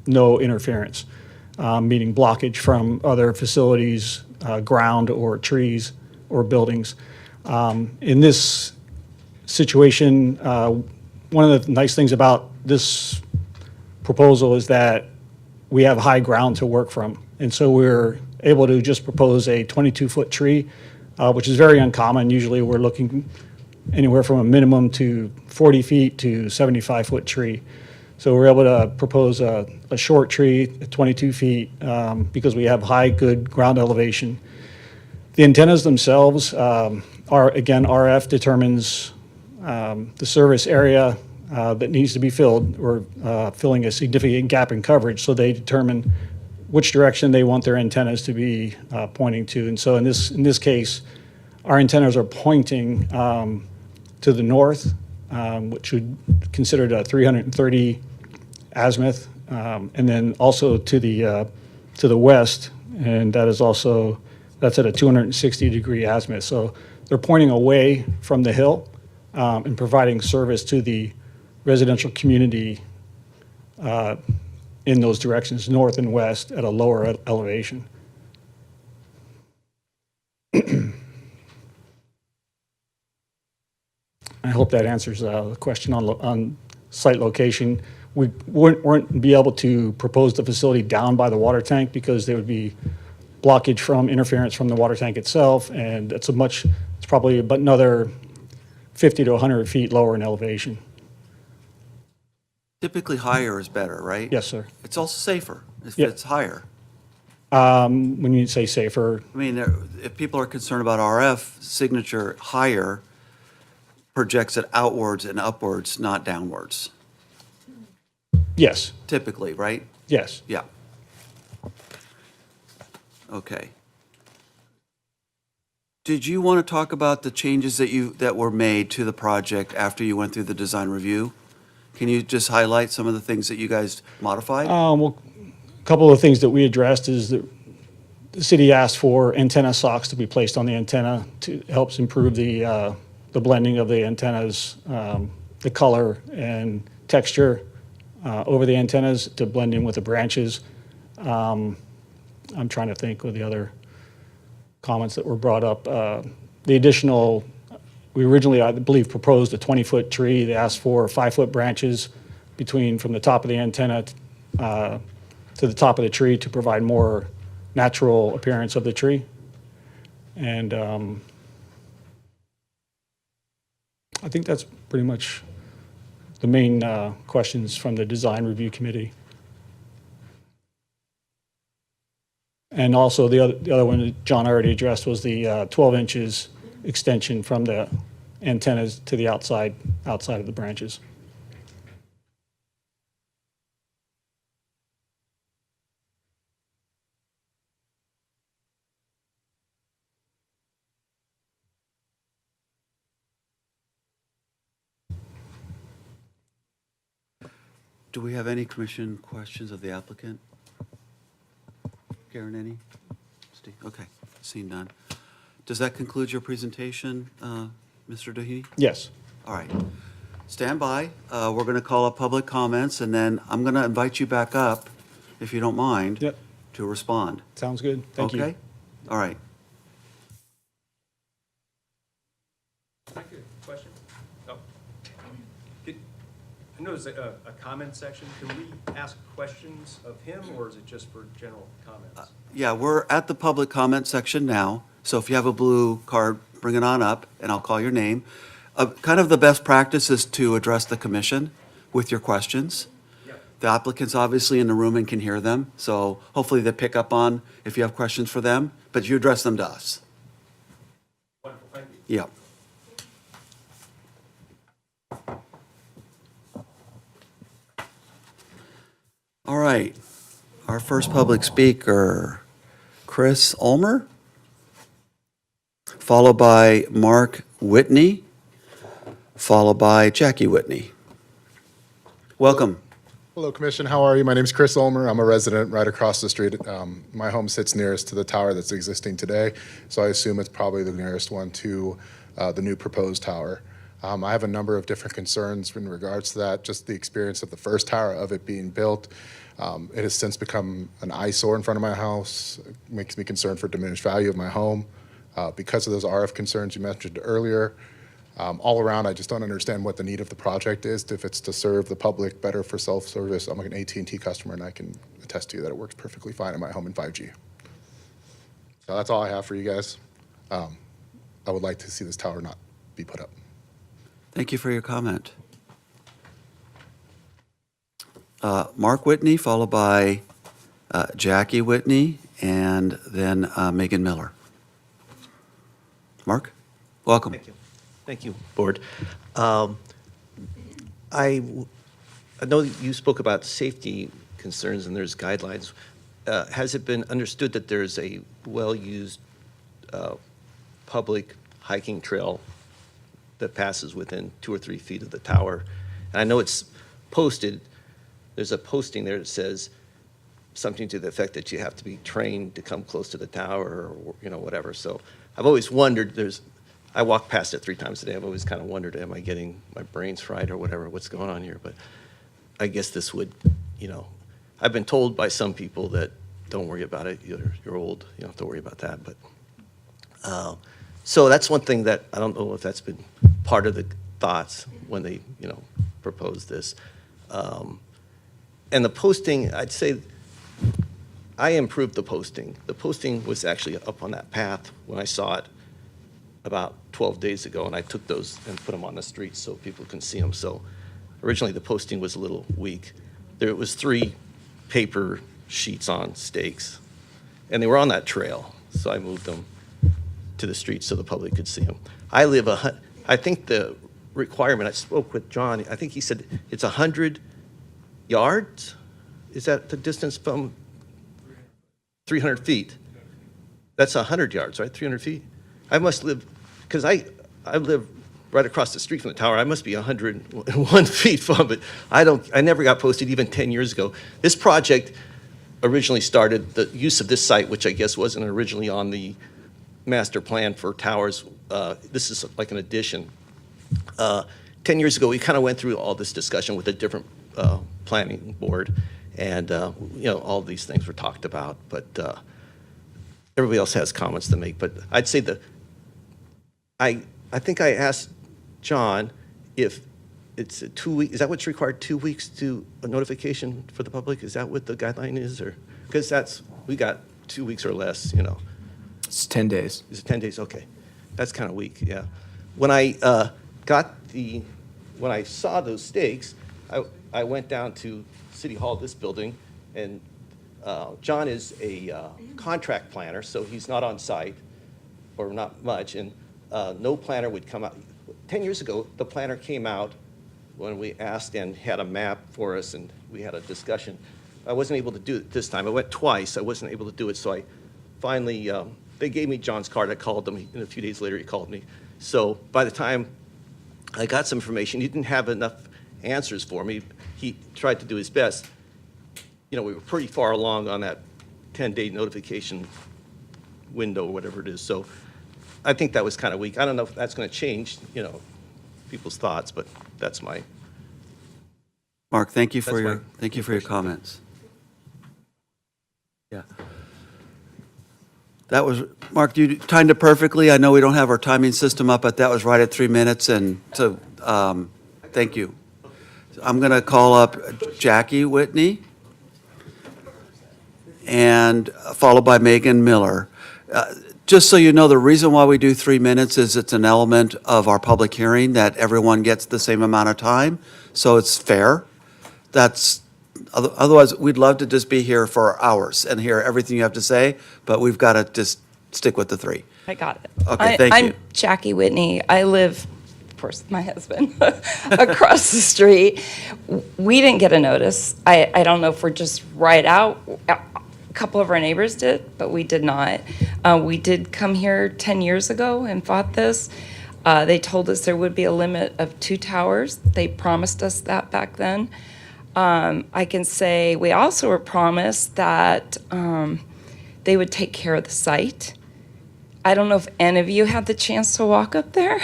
no interference, meaning blockage from other facilities, ground or trees or buildings. In this situation, one of the nice things about this proposal is that we have high ground to work from. And so we're able to just propose a 22-foot tree, which is very uncommon. Usually, we're looking anywhere from a minimum to 40 feet to 75-foot tree. So we're able to propose a short tree, 22 feet, because we have high, good ground elevation. The antennas themselves are, again, RF determines the service area that needs to be filled, or filling a significant gap in coverage, so they determine which direction they want their antennas to be pointing to. And so in this case, our antennas are pointing to the north, which would considered a 330 azimuth, and then also to the west, and that's at a 260-degree azimuth. So they're pointing away from the hill and providing service to the residential community in those directions, north and west, at a lower elevation. I hope that answers the question on site location. We weren't be able to propose the facility down by the water tank because there would be blockage from interference from the water tank itself, and it's probably about another 50 to 100 feet lower in elevation. Typically higher is better, right? Yes, sir. It's also safer if Yeah. it's higher. When you say safer, I mean, if people are concerned about RF, signature higher projects it outwards and upwards, not downwards, yes, typically, right? yes. Yeah. Okay. Did you want to talk about the changes that were made to the project after you went through the design review? Can you just highlight some of the things that you guys modified? Well, a couple of things that we addressed is that the city asked for antenna socks to be placed on the antenna to helps improve the blending of the antennas, the color and texture over the antennas to blend in with the branches. I'm trying to think of the other comments that were brought up. The additional, we originally, I believe, proposed a 20-foot tree. They asked for 5-foot branches from the top of the antenna to the top of the tree to provide more natural appearance of the tree. And I think that's pretty much the main questions from the design review committee. And also the other one that John already addressed was the 12 inches extension from the antennas to the outside of the branches. Do we have any commission questions of the applicant? Karen, any? Steve? Okay, seeing none. Does that conclude your presentation, Mr. Doheny? Yes. All right. Stand by. We're going to call up public comments, and then I'm going to invite you back up, if you don't mind, Yep. to respond. Sounds good. Thank you. Okay? All right. Question? Oh. I know there's a comment section. Can we ask questions of him, or is it just for general comments? Yeah, we're at the public comment section now, so if you have a blue card, bring it on up, and I'll call your name. Kind of the best practice is to address the commission with your questions. Yep. The applicant's obviously in the room and can hear them, so hopefully they pick up on if you have questions for them, but you address them to us. Wonderful, thank you. Yeah. All right, our first public speaker, Chris Ulmer, followed by Mark Whitney, followed by Jackie Whitney. Welcome. Hello, Commission. How are you? My name's Chris Ulmer. I'm a resident right across the street. My home sits nearest to the tower that's existing today, so I assume it's probably the nearest one to the new proposed tower. I have a number of different concerns in regards to that, just the experience of the first tower, of it being built. It has since become an eyesore in front of my house. It makes me concerned for diminished value of my home because of those RF concerns you mentioned earlier. All around, I just don't understand what the need of the project is. If it's to serve the public better for self-service, I'm like an AT&T customer, and I can attest to you that it works perfectly fine in my home in 5G. So that's all I have for you guys. I would like to see this tower not be put up. Thank you for your comment. Mark Whitney, followed by Jackie Whitney, and then Megan Miller. Mark, welcome. Thank you. Thank you, Board. I know you spoke about safety concerns and there's guidelines. Has it been understood that there's a well-used public hiking trail that passes within 2 or 3 feet of the tower? And I know it's posted, there's a posting there that says something to the effect that you have to be trained to come close to the tower or, whatever. So I've always wondered, I walk past it 3 times a day. I've always kind of wondered, am I getting my brains fried or whatever, what's going on here? But I guess this would, I've been told by some people that don't worry about it. You're old. You don't have to worry about that. But so that's one thing that I don't know if that's been part of the thoughts when they, proposed this. And the posting, I'd say I improved the posting. The posting was actually up on that path when I saw it about 12 days ago, and I took those and put them on the street so people can see them. So originally the posting was a little weak. There was 3 paper sheets on stakes, and they were on that trail, so I moved them to the street so the public could see them. I think the requirement, I spoke with John, I think he said it's 100 yards? Is that the distance from 300 feet? That's 100 yards, right? 300 feet? I must live, because I live right across the street from the tower. I must be 101 feet from it. I never got posted even 10 years ago. This project originally started, the use of this site, which I guess wasn't originally on the master plan for towers. This is like an addition. 10 years ago, we kind of went through all this discussion with a different planning board, and all these things were talked about, but everybody else has comments to make. But I'd say I think I asked John if it's a 2 week, is that what's required, 2 weeks to a notification for the public? Is that what the guideline is, or, because we got 2 weeks or less, It's 10 days. Is it 10 days? Okay. That's kind of weak, yeah. When I when I saw those stakes, I went down to City Hall, this building, and John is a contract planner, so he's not on site, or not much, and no planner would come out. 10 years ago, the planner came out when we asked and had a map for us, and we had a discussion. I wasn't able to do it this time. I went twice. I wasn't able to do it, so I finally, they gave me John's card. I called them, and a few days later, he called me. So by the time I got some information, he didn't have enough answers for me. He tried to do his best. We were pretty far along on that 10-day notification window, or whatever it is. So I think that was kind of weak. I don't know if that's going to change, people's thoughts, but that's my. Mark, thank you for That's your comments. Yeah. That was, Mark, you timed it perfectly. I know we don't have our timing system up, but that was right at 3 minutes, and so, thank you. I'm going to call up Jackie Whitney, and followed by Megan Miller. Just so you know, the reason why we do 3 minutes is it's an element of our public hearing that everyone gets the same amount of time, so it's fair. Otherwise, we'd love to just be here for hours and hear everything you have to say, but we've got to just stick with the 3. I got it. Okay, thank you. I'm Jackie Whitney. I live, of course, my husband, across the street. We didn't get a notice. I don't know if we're just right out. A couple of our neighbors did, but we did not. We did come here 10 years ago and fought this. They told us there would be a limit of 2 towers. They promised us that back then. I can say we also were promised that they would take care of the site. I don't know if any of you had the chance to walk up there.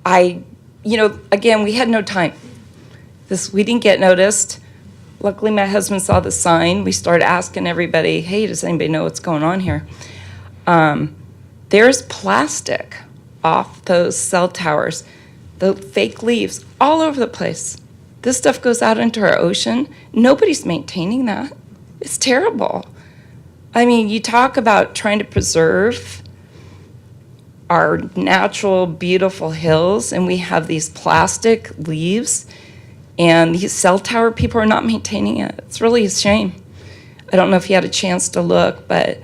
Again, we had no time. We didn't get noticed. Luckily, my husband saw the sign. We started asking everybody, hey, does anybody know what's going on here? There's plastic off those cell towers, the fake leaves all over the place. This stuff goes out into our ocean. Nobody's maintaining that. It's terrible. I mean, you talk about trying to preserve our natural, beautiful hills, and we have these plastic leaves, and these cell tower people are not maintaining it. It's really a shame. I don't know if you had a chance to look, but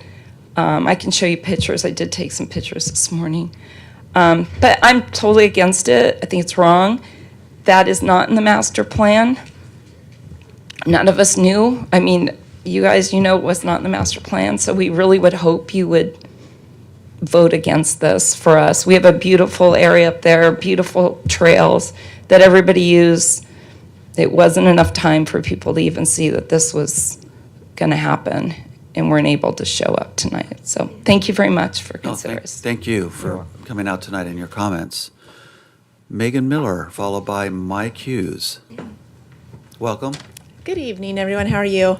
I can show you pictures. I did take some pictures this morning. But I'm totally against it. I think it's wrong. That is not in the master plan. None of us knew. I mean, you guys, you know it was not in the master plan, so we really would hope you would vote against this for us. We have a beautiful area up there, beautiful trails that everybody used. It wasn't enough time for people to even see that this was going to happen, and weren't able to show up tonight. So thank you very much for No, considering. thank you for coming out tonight and your comments. Megan Miller, followed by Mike Hughes. Welcome. Good evening, everyone. How are you?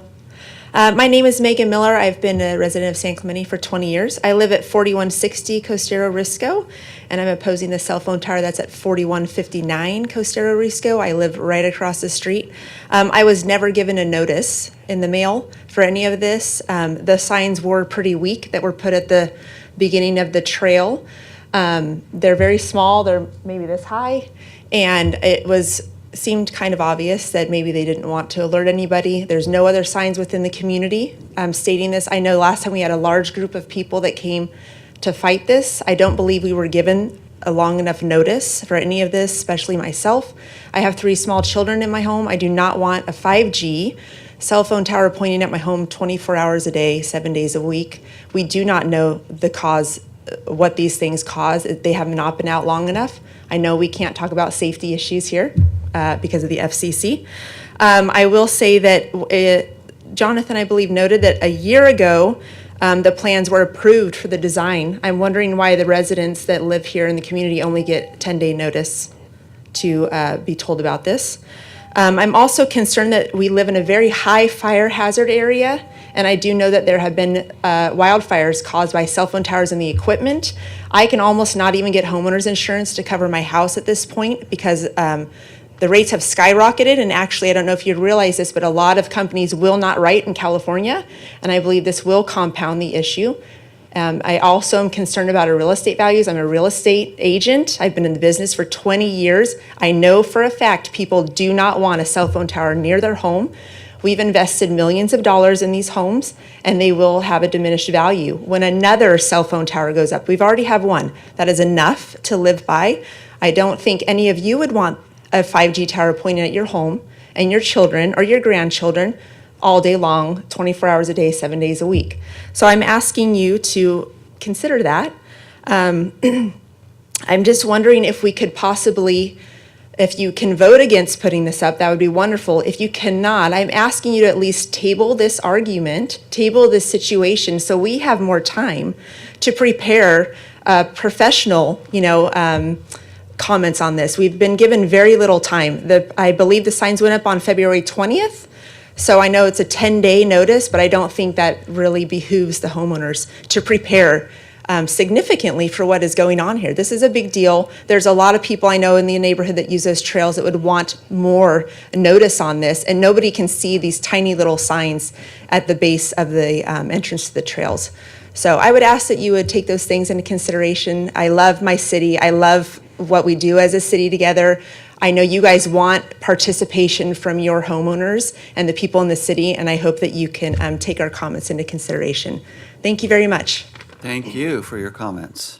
My name is Megan Miller. I've been a resident of San Clemente for 20 years. I live at 4160 Costero Risco, and I'm opposing the cell phone tower that's at 4159 Costero Risco. I live right across the street. I was never given a notice in the mail for any of this. The signs were pretty weak that were put at the beginning of the trail. They're very small. They're maybe this high, and it seemed kind of obvious that maybe they didn't want to alert anybody. There's no other signs within the community stating this. I know last time we had a large group of people that came to fight this. I don't believe we were given a long enough notice for any of this, especially myself. I have 3 small children in my home. I do not want a 5G cell phone tower pointing at my home 24 hours a day, 7 days a week. We do not know the cause, what these things cause. They have not been out long enough. I know we can't talk about safety issues here because of the FCC. I will say that Jonathan, I believe, noted that a year ago, the plans were approved for the design. I'm wondering why the residents that live here in the community only get 10-day notice to be told about this. I'm also concerned that we live in a very high fire hazard area, and I do know that there have been wildfires caused by cell phone towers and the equipment. I can almost not even get homeowners insurance to cover my house at this point because the rates have skyrocketed, and actually, I don't know if you realize this, but a lot of companies will not write in California, and I believe this will compound the issue. I also am concerned about our real estate values. I'm a real estate agent. I've been in the business for 20 years. I know for a fact people do not want a cell phone tower near their home. We've invested millions of dollars in these homes, and they will have a diminished value. When another cell phone tower goes up, we've already have one. That is enough to live by. I don't think any of you would want a 5G tower pointing at your home and your children or your grandchildren all day long, 24 hours a day, 7 days a week. So I'm asking you to consider that. I'm just wondering if we could possibly, if you can vote against putting this up, that would be wonderful. If you cannot, I'm asking you to at least table this argument, table this situation, so we have more time to prepare professional, comments on this. We've been given very little time. I believe the signs went up on February 20th. So I know it's a 10-day notice, but I don't think that really behooves the homeowners to prepare significantly for what is going on here. This is a big deal. There's a lot of people I know in the neighborhood that use those trails that would want more notice on this, and nobody can see these tiny little signs at the base of the entrance to the trails. So I would ask that you would take those things into consideration. I love my city. I love what we do as a city together. I know you guys want participation from your homeowners and the people in the city, and I hope that you can take our comments into consideration. Thank you very much. Thank you for your comments.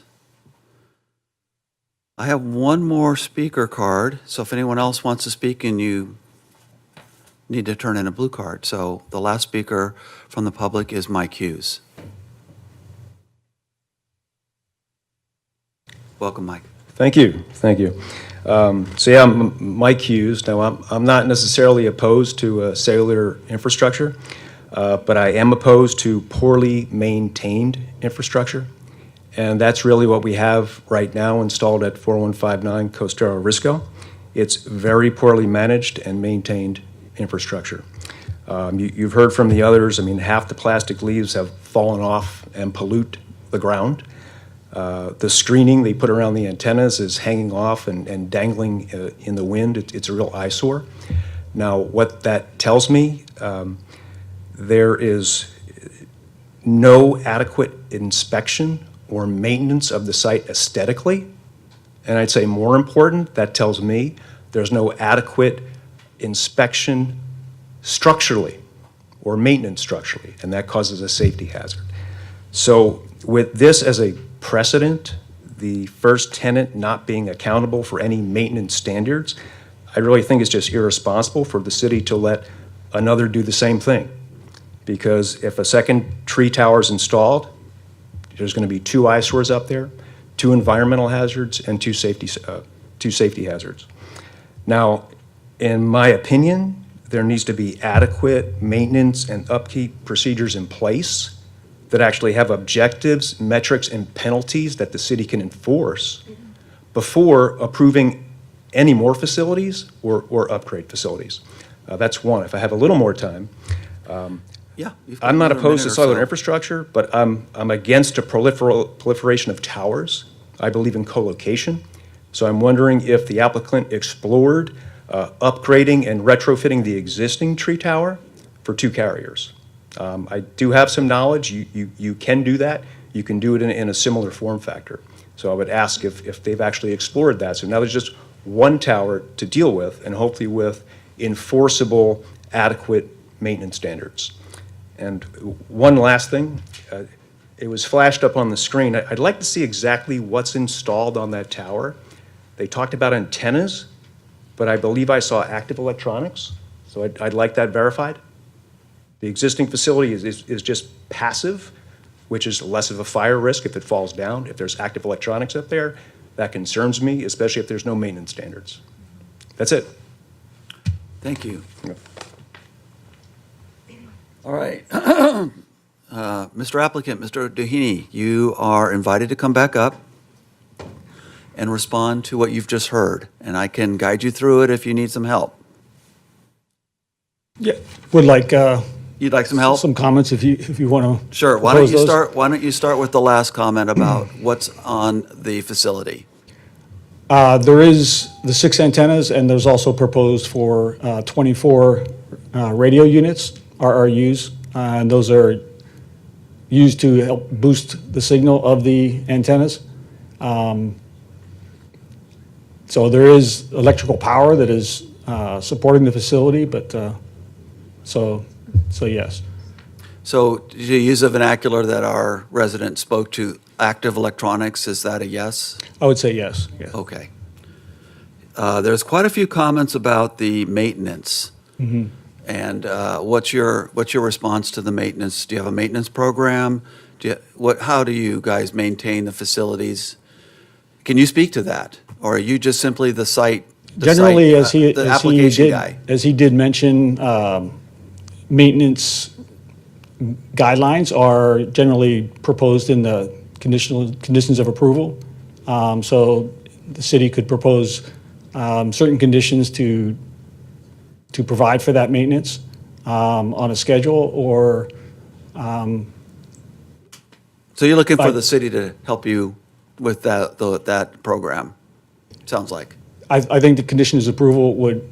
I have one more speaker card, so if anyone else wants to speak and you need to turn in a blue card. So the last speaker from the public is Mike Hughes. Welcome, Mike. Thank you. Thank you. I'm Mike Hughes. Now, I'm not necessarily opposed to cellular infrastructure, but I am opposed to poorly maintained infrastructure. And that's really what we have right now installed at 4159 Costero Risco. It's very poorly managed and maintained infrastructure. You've heard from the others. I mean, half the plastic leaves have fallen off and pollute the ground. The screening they put around the antennas is hanging off and dangling in the wind. It's a real eyesore. Now, what that tells me, there is no adequate inspection or maintenance of the site aesthetically. And I'd say more important, that tells me there's no adequate inspection structurally or maintenance structurally, and that causes a safety hazard. So with this as a precedent, the first tenant not being accountable for any maintenance standards, I really think it's just irresponsible for the city to let another do the same thing. Because if a second tree tower is installed, there's going to be 2 eyesores up there, 2 environmental hazards, and 2 safety hazards. Now, in my opinion, there needs to be adequate maintenance and upkeep procedures in place that actually have objectives, metrics, and penalties that the city can enforce before approving any more facilities or upgrade facilities. That's one. If I have a little more time, Yeah. you've got I'm not another opposed to minute or cellular so. infrastructure, but I'm against a proliferation of towers. I believe in co-location. So I'm wondering if the applicant explored upgrading and retrofitting the existing tree tower for 2 carriers. I do have some knowledge. You can do that. You can do it in a similar form factor. So I would ask if they've actually explored that. So now there's just 1 tower to deal with, and hopefully with enforceable, adequate maintenance standards. And one last thing, it was flashed up on the screen. I'd like to see exactly what's installed on that tower. They talked about antennas, but I believe I saw active electronics, so I'd like that verified. The existing facility is just passive, which is less of a fire risk if it falls down. If there's active electronics up there, that concerns me, especially if there's no maintenance standards. That's it. Thank you. All right. Mr. Applicant, Mr. Doheny, you are invited to come back up and respond to what you've just heard, and I can guide you through it if you need some help. Yeah, would like You'd like some help? some comments if you want to. Sure. Why don't you start with the last comment about what's on the facility? There is the 6 antennas, and there's also proposed for 24 radio units, RRUs, and those are used to help boost the signal of the antennas. So there is electrical power that is supporting the facility, but so yes. So to use a vernacular that our resident spoke to, active electronics, is that a yes? I would say yes. Yes. Okay. There's quite a few comments about the maintenance. Mhm. And what's your response to the maintenance? Do you have a maintenance program? How do you guys maintain the facilities? Can you speak to that? Or are you just simply the site? Generally, the application guy? as he did mention, maintenance guidelines are generally proposed in the conditions of approval. So the city could propose certain conditions to provide for that maintenance on a schedule, or So you're looking for But- the city to help you with that program, sounds like. I think the conditions of approval would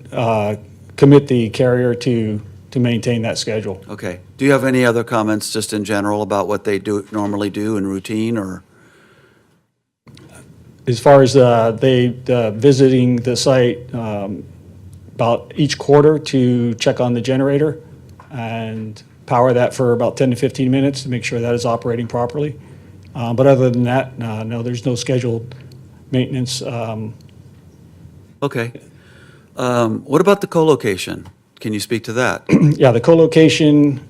commit the carrier to maintain that schedule. Okay. Do you have any other comments just in general about what they normally do in routine, or? As far as they visiting the site about each quarter to check on the generator and power that for about 10 to 15 minutes to make sure that is operating properly. But other than that, no, there's no scheduled maintenance. Okay. What about the co-location? Can you speak to that? Yeah, the co-location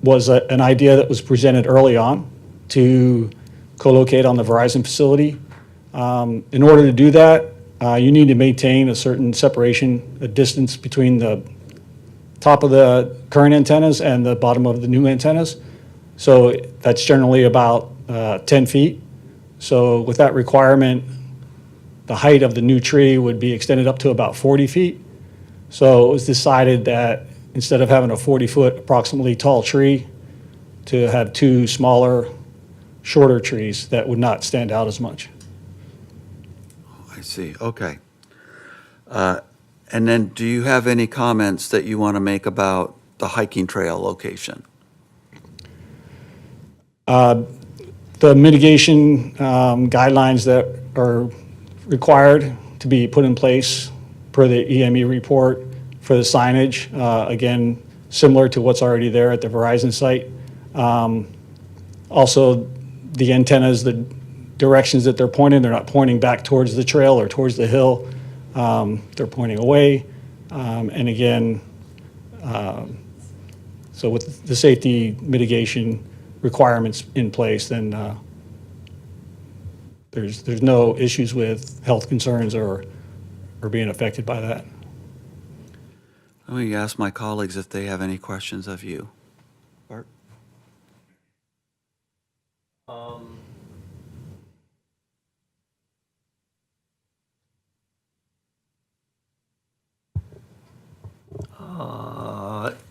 was an idea that was presented early on to co-locate on the Verizon facility. In order to do that, you need to maintain a certain separation, a distance between the top of the current antennas and the bottom of the new antennas. So that's generally about 10 feet. So with that requirement, the height of the new tree would be extended up to about 40 feet. So it was decided that instead of having a 40-foot approximately tall tree, to have 2 smaller, shorter trees that would not stand out as much. I see, okay. And then, do you have any comments that you want to make about the hiking trail location? The mitigation guidelines that are required to be put in place per the EME report for the signage, again, similar to what's already there at the Verizon site. Also, the antennas, the directions that they're pointing, they're not pointing back towards the trail or towards the hill. They're pointing away. And again, so with the safety mitigation requirements in place, then there's no issues with health concerns or being affected by that. Let me ask my colleagues if they have any questions of you. Bart?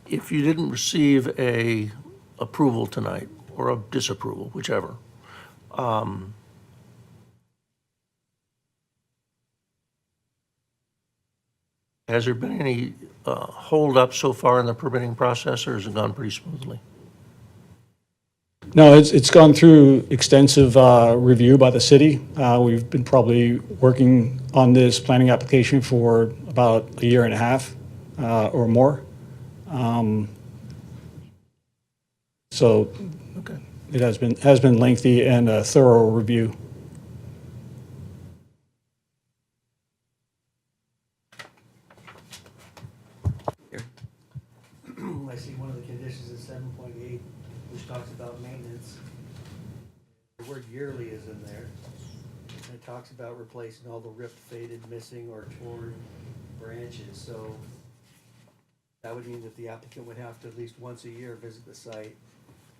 If you didn't receive a approval tonight, or a disapproval, whichever, has there been any holdup so far in the permitting process, or has it gone pretty smoothly? No, it's gone through extensive review by the city. We've been probably working on this planning application for about a year and a half or more. So Okay. it has been lengthy and a thorough review. I see one of the conditions is 7.8, which talks about maintenance. The word yearly is in there. And it talks about replacing all the ripped, faded, missing, or torn branches. So that would mean that the applicant would have to at least once a year visit the site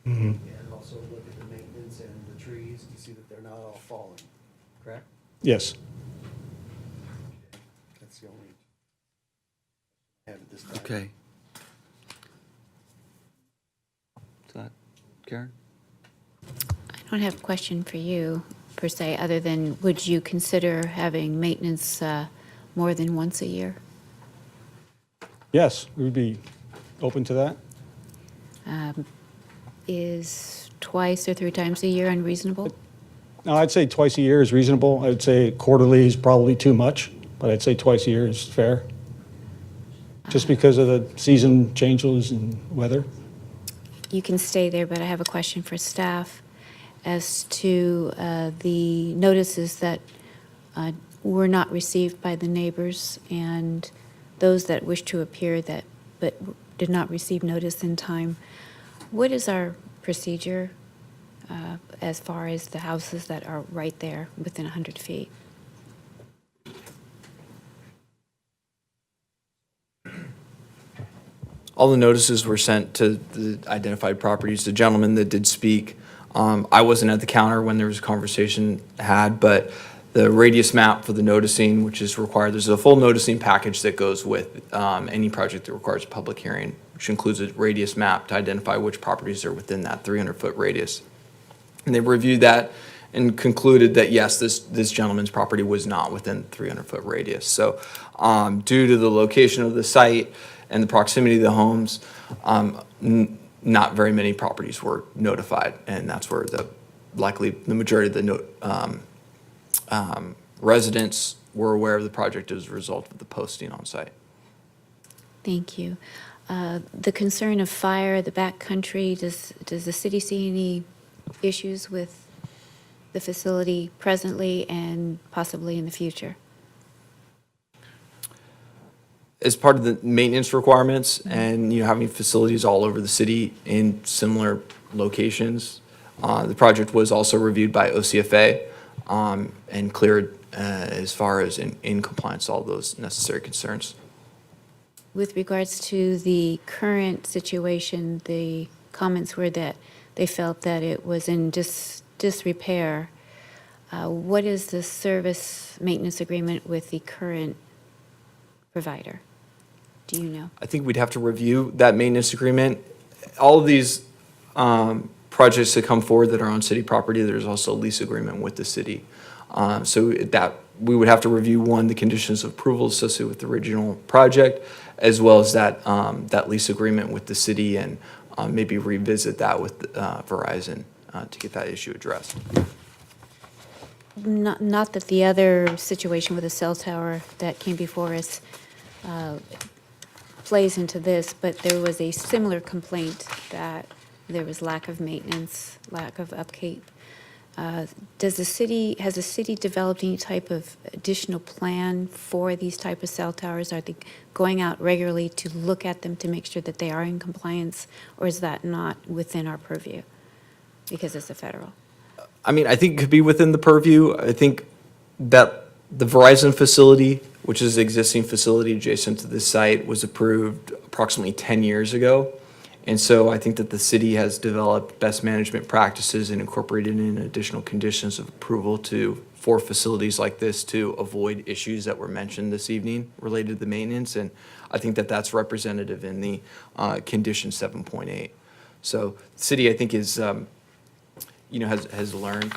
and also look at the maintenance and the trees to see that they're not all falling, correct? Yes. That's the only I have at this time. Okay. Is that Karen? I don't have a question for you, per se, other than, would you consider having maintenance more than once a year? Yes, we would be open to that. Is twice or 3 times a year unreasonable? No, I'd say twice a year is reasonable. I'd say quarterly is probably too much, but I'd say twice a year is fair. Just because of the season changes and weather. You can stay there, but I have a question for staff as to the notices that were not received by the neighbors and those that wish to appear but did not receive notice in time. What is our procedure as far as the houses that are right there within 100 feet? All the notices were sent to the identified properties. The gentleman that did speak, I wasn't at the counter when there was a conversation had, but the radius map for the noticing, which is required, there's a full noticing package that goes with any project that requires a public hearing, which includes a radius map to identify which properties are within that 300-foot radius. And they reviewed that and concluded that, yes, this gentleman's property was not within 300-foot radius. So due to the location of the site and the proximity of the homes, not very many properties were notified, and that's where likely the majority of the residents were aware of the project as a result of the posting on site. Thank you. The concern of fire, the backcountry, does the city see any issues with the facility presently and possibly in the future? As part of the maintenance requirements and having facilities all over the city in similar locations, the project was also reviewed by OCFA and cleared as far as in compliance all those necessary concerns. With regards to the current situation, the comments were that they felt that it was in disrepair. What is the service maintenance agreement with the current provider? Do you know? I think we'd have to review that maintenance agreement. All of these projects that come forward that are on city property, there's also a lease agreement with the city. So that we would have to review, one, the conditions of approval associated with the original project, as well as that lease agreement with the city, and maybe revisit that with Verizon to get that issue addressed. Not that the other situation with the cell tower that came before us plays into this, but there was a similar complaint that there was lack of maintenance, lack of upkeep. Has the city developed any type of additional plan for these type of cell towers? Are they going out regularly to look at them to make sure that they are in compliance? Or is that not within our purview because it's a federal? I mean, I think it could be within the purview. I think that the Verizon facility, which is an existing facility adjacent to this site, was approved approximately 10 years ago. And so I think that the city has developed best management practices and incorporated in additional conditions of approval for facilities like this to avoid issues that were mentioned this evening related to the maintenance. And I think that that's representative in the condition 7.8. So the city, I think, is, has learned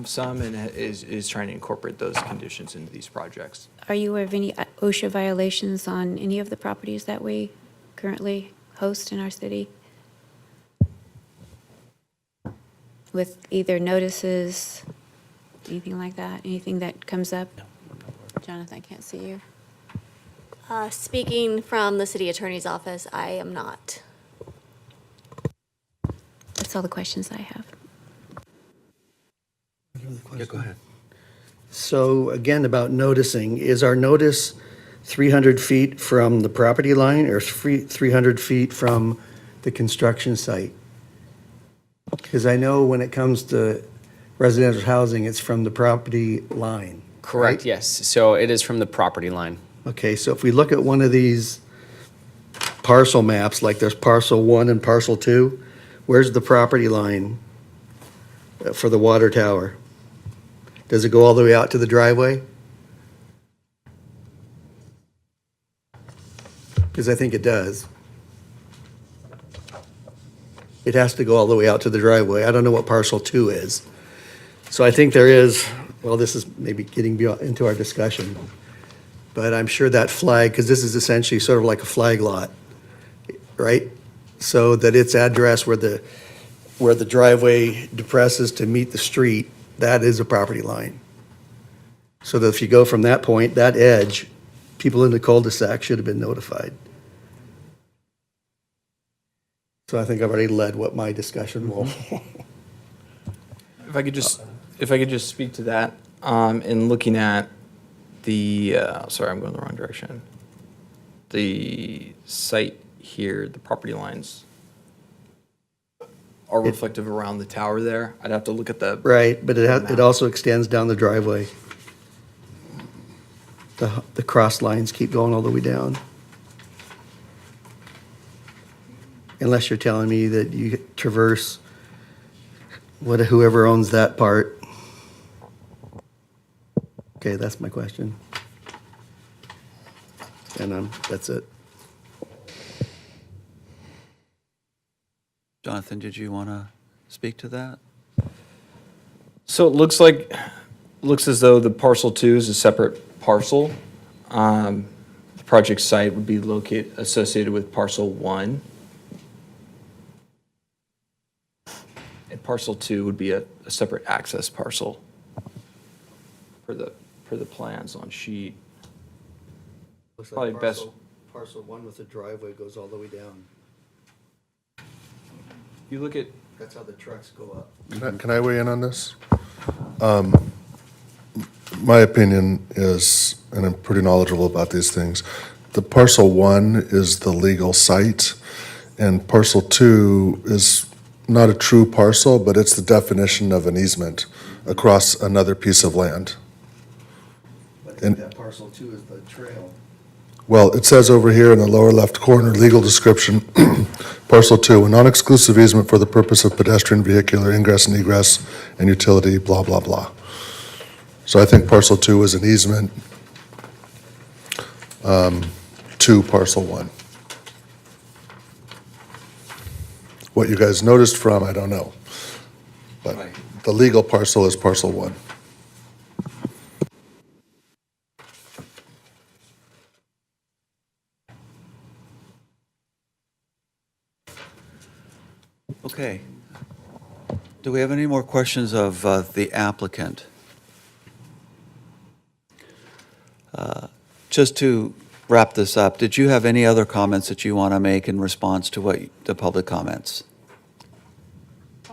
some and is trying to incorporate those conditions into these projects. Are you aware of any OSHA violations on any of the properties that we currently host in our city? With either notices, anything like that, anything that comes up? Jonathan, I can't see you. Speaking from the city attorney's office, I am not. That's all the questions I have. Yeah, go ahead. So again, about noticing, is our notice 300 feet from the property line or 300 feet from the construction site? Because I know when it comes to residential housing, it's from the property line. Correct, right? yes. So it is from the property line. Okay, so if we look at one of these parcel maps, like there's parcel 1 and parcel 2, where's the property line for the water tower? Does it go all the way out to the driveway? Because I think it does. It has to go all the way out to the driveway. I don't know what parcel 2 is. So I think there is, well, this is maybe getting into our discussion, but I'm sure that flag, because this is essentially sort of like a flag lot, right? So that its address where the driveway depresses to meet the street, that is a property line. So that if you go from that point, that edge, people in the cul-de-sac should have been notified. So I think I've already led what my discussion will. If I could just speak to that, in looking at the, sorry, I'm going the wrong direction. The site here, the property lines are reflective around the tower there. I'd have to look at the. Right, but it also extends down the driveway. The cross lines keep going all the way down. Unless you're telling me that you traverse whoever owns that part. Okay, that's my question. And that's it. Jonathan, did you want to speak to that? So it looks as though the parcel 2 is a separate parcel. The project site would be associated with parcel 1. And parcel 2 would be a separate access parcel for the plans on sheet. Looks Probably like best- parcel 1 with the driveway goes all the way down. You look at. That's how the trucks go up. Can I weigh in on this? My opinion is, and I'm pretty knowledgeable about these things, the parcel 1 is the legal site, and parcel 2 is not a true parcel, but it's the definition of an easement across another piece of land. I think that parcel 2 is the trail. Well, it says over here in the lower left corner, legal description, parcel 2, a non-exclusive easement for the purpose of pedestrian, vehicular ingress and egress and utility, blah, blah, blah. So I think parcel 2 is an easement to parcel 1. What you guys noticed from, I don't know. But the legal parcel is parcel 1. Okay. Do we have any more questions of the applicant? Just to wrap this up, did you have any other comments that you want to make in response to what the public comments?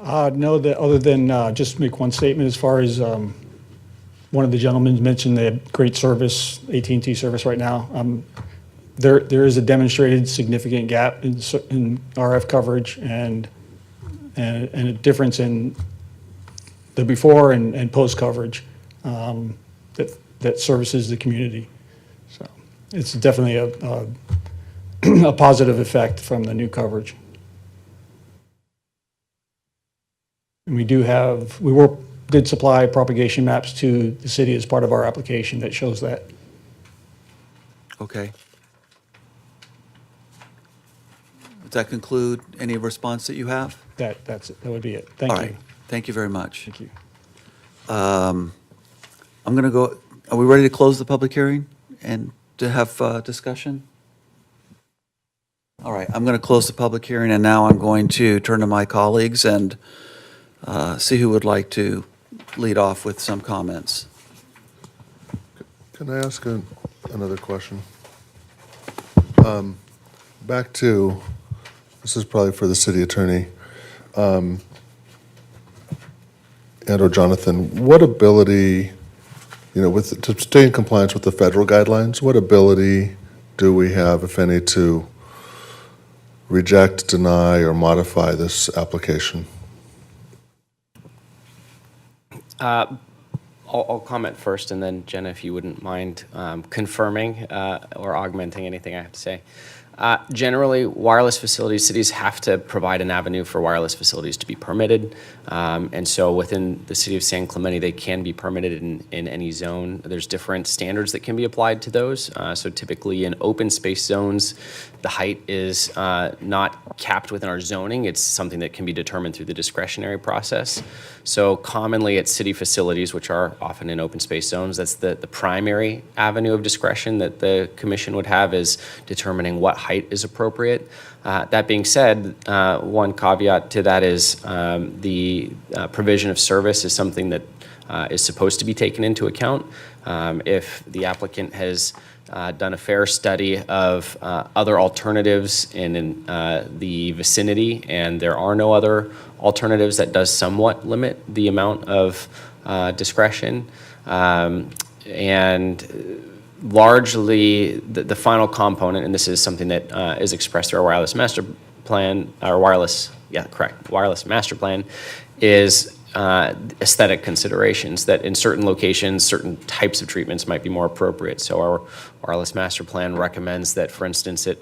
No, other than just make one statement as far as one of the gentlemen mentioned they had great service, AT&T service right now. There is a demonstrated significant gap in RF coverage and a difference in the before and post coverage that services the community. So it's definitely a positive effect from the new coverage. And we did supply propagation maps to the city as part of our application that shows that. Okay. Does that conclude any response that you have? That's it. That would be it. Thank All you. right. Thank you very much. Thank you. I'm going to go, are we ready to close the public hearing and to have discussion? All right, I'm going to close the public hearing, and now I'm going to turn to my colleagues and see who would like to lead off with some comments. Can I ask another question? Back to, this is probably for the city attorney, and/or Jonathan, what ability, to stay in compliance with the federal guidelines, what ability do we have, if any, to reject, deny, or modify this application? I'll comment first, and then Jenna, if you wouldn't mind confirming or augmenting anything I have to say. Generally, wireless facilities, cities have to provide an avenue for wireless facilities to be permitted. And so within the city of San Clemente, they can be permitted in any zone. There's different standards that can be applied to those. So typically in open space zones, the height is not capped within our zoning. It's something that can be determined through the discretionary process. So commonly at city facilities, which are often in open space zones, that's the primary avenue of discretion that the commission would have, is determining what height is appropriate. That being said, one caveat to that is the provision of service is something that is supposed to be taken into account. If the applicant has done a fair study of other alternatives in the vicinity, and there are no other alternatives, that does somewhat limit the amount of discretion. And largely, the final component, and this is something that is expressed through our wireless master plan, wireless master plan, is aesthetic considerations, that in certain locations, certain types of treatments might be more appropriate. So our wireless master plan recommends that, for instance, at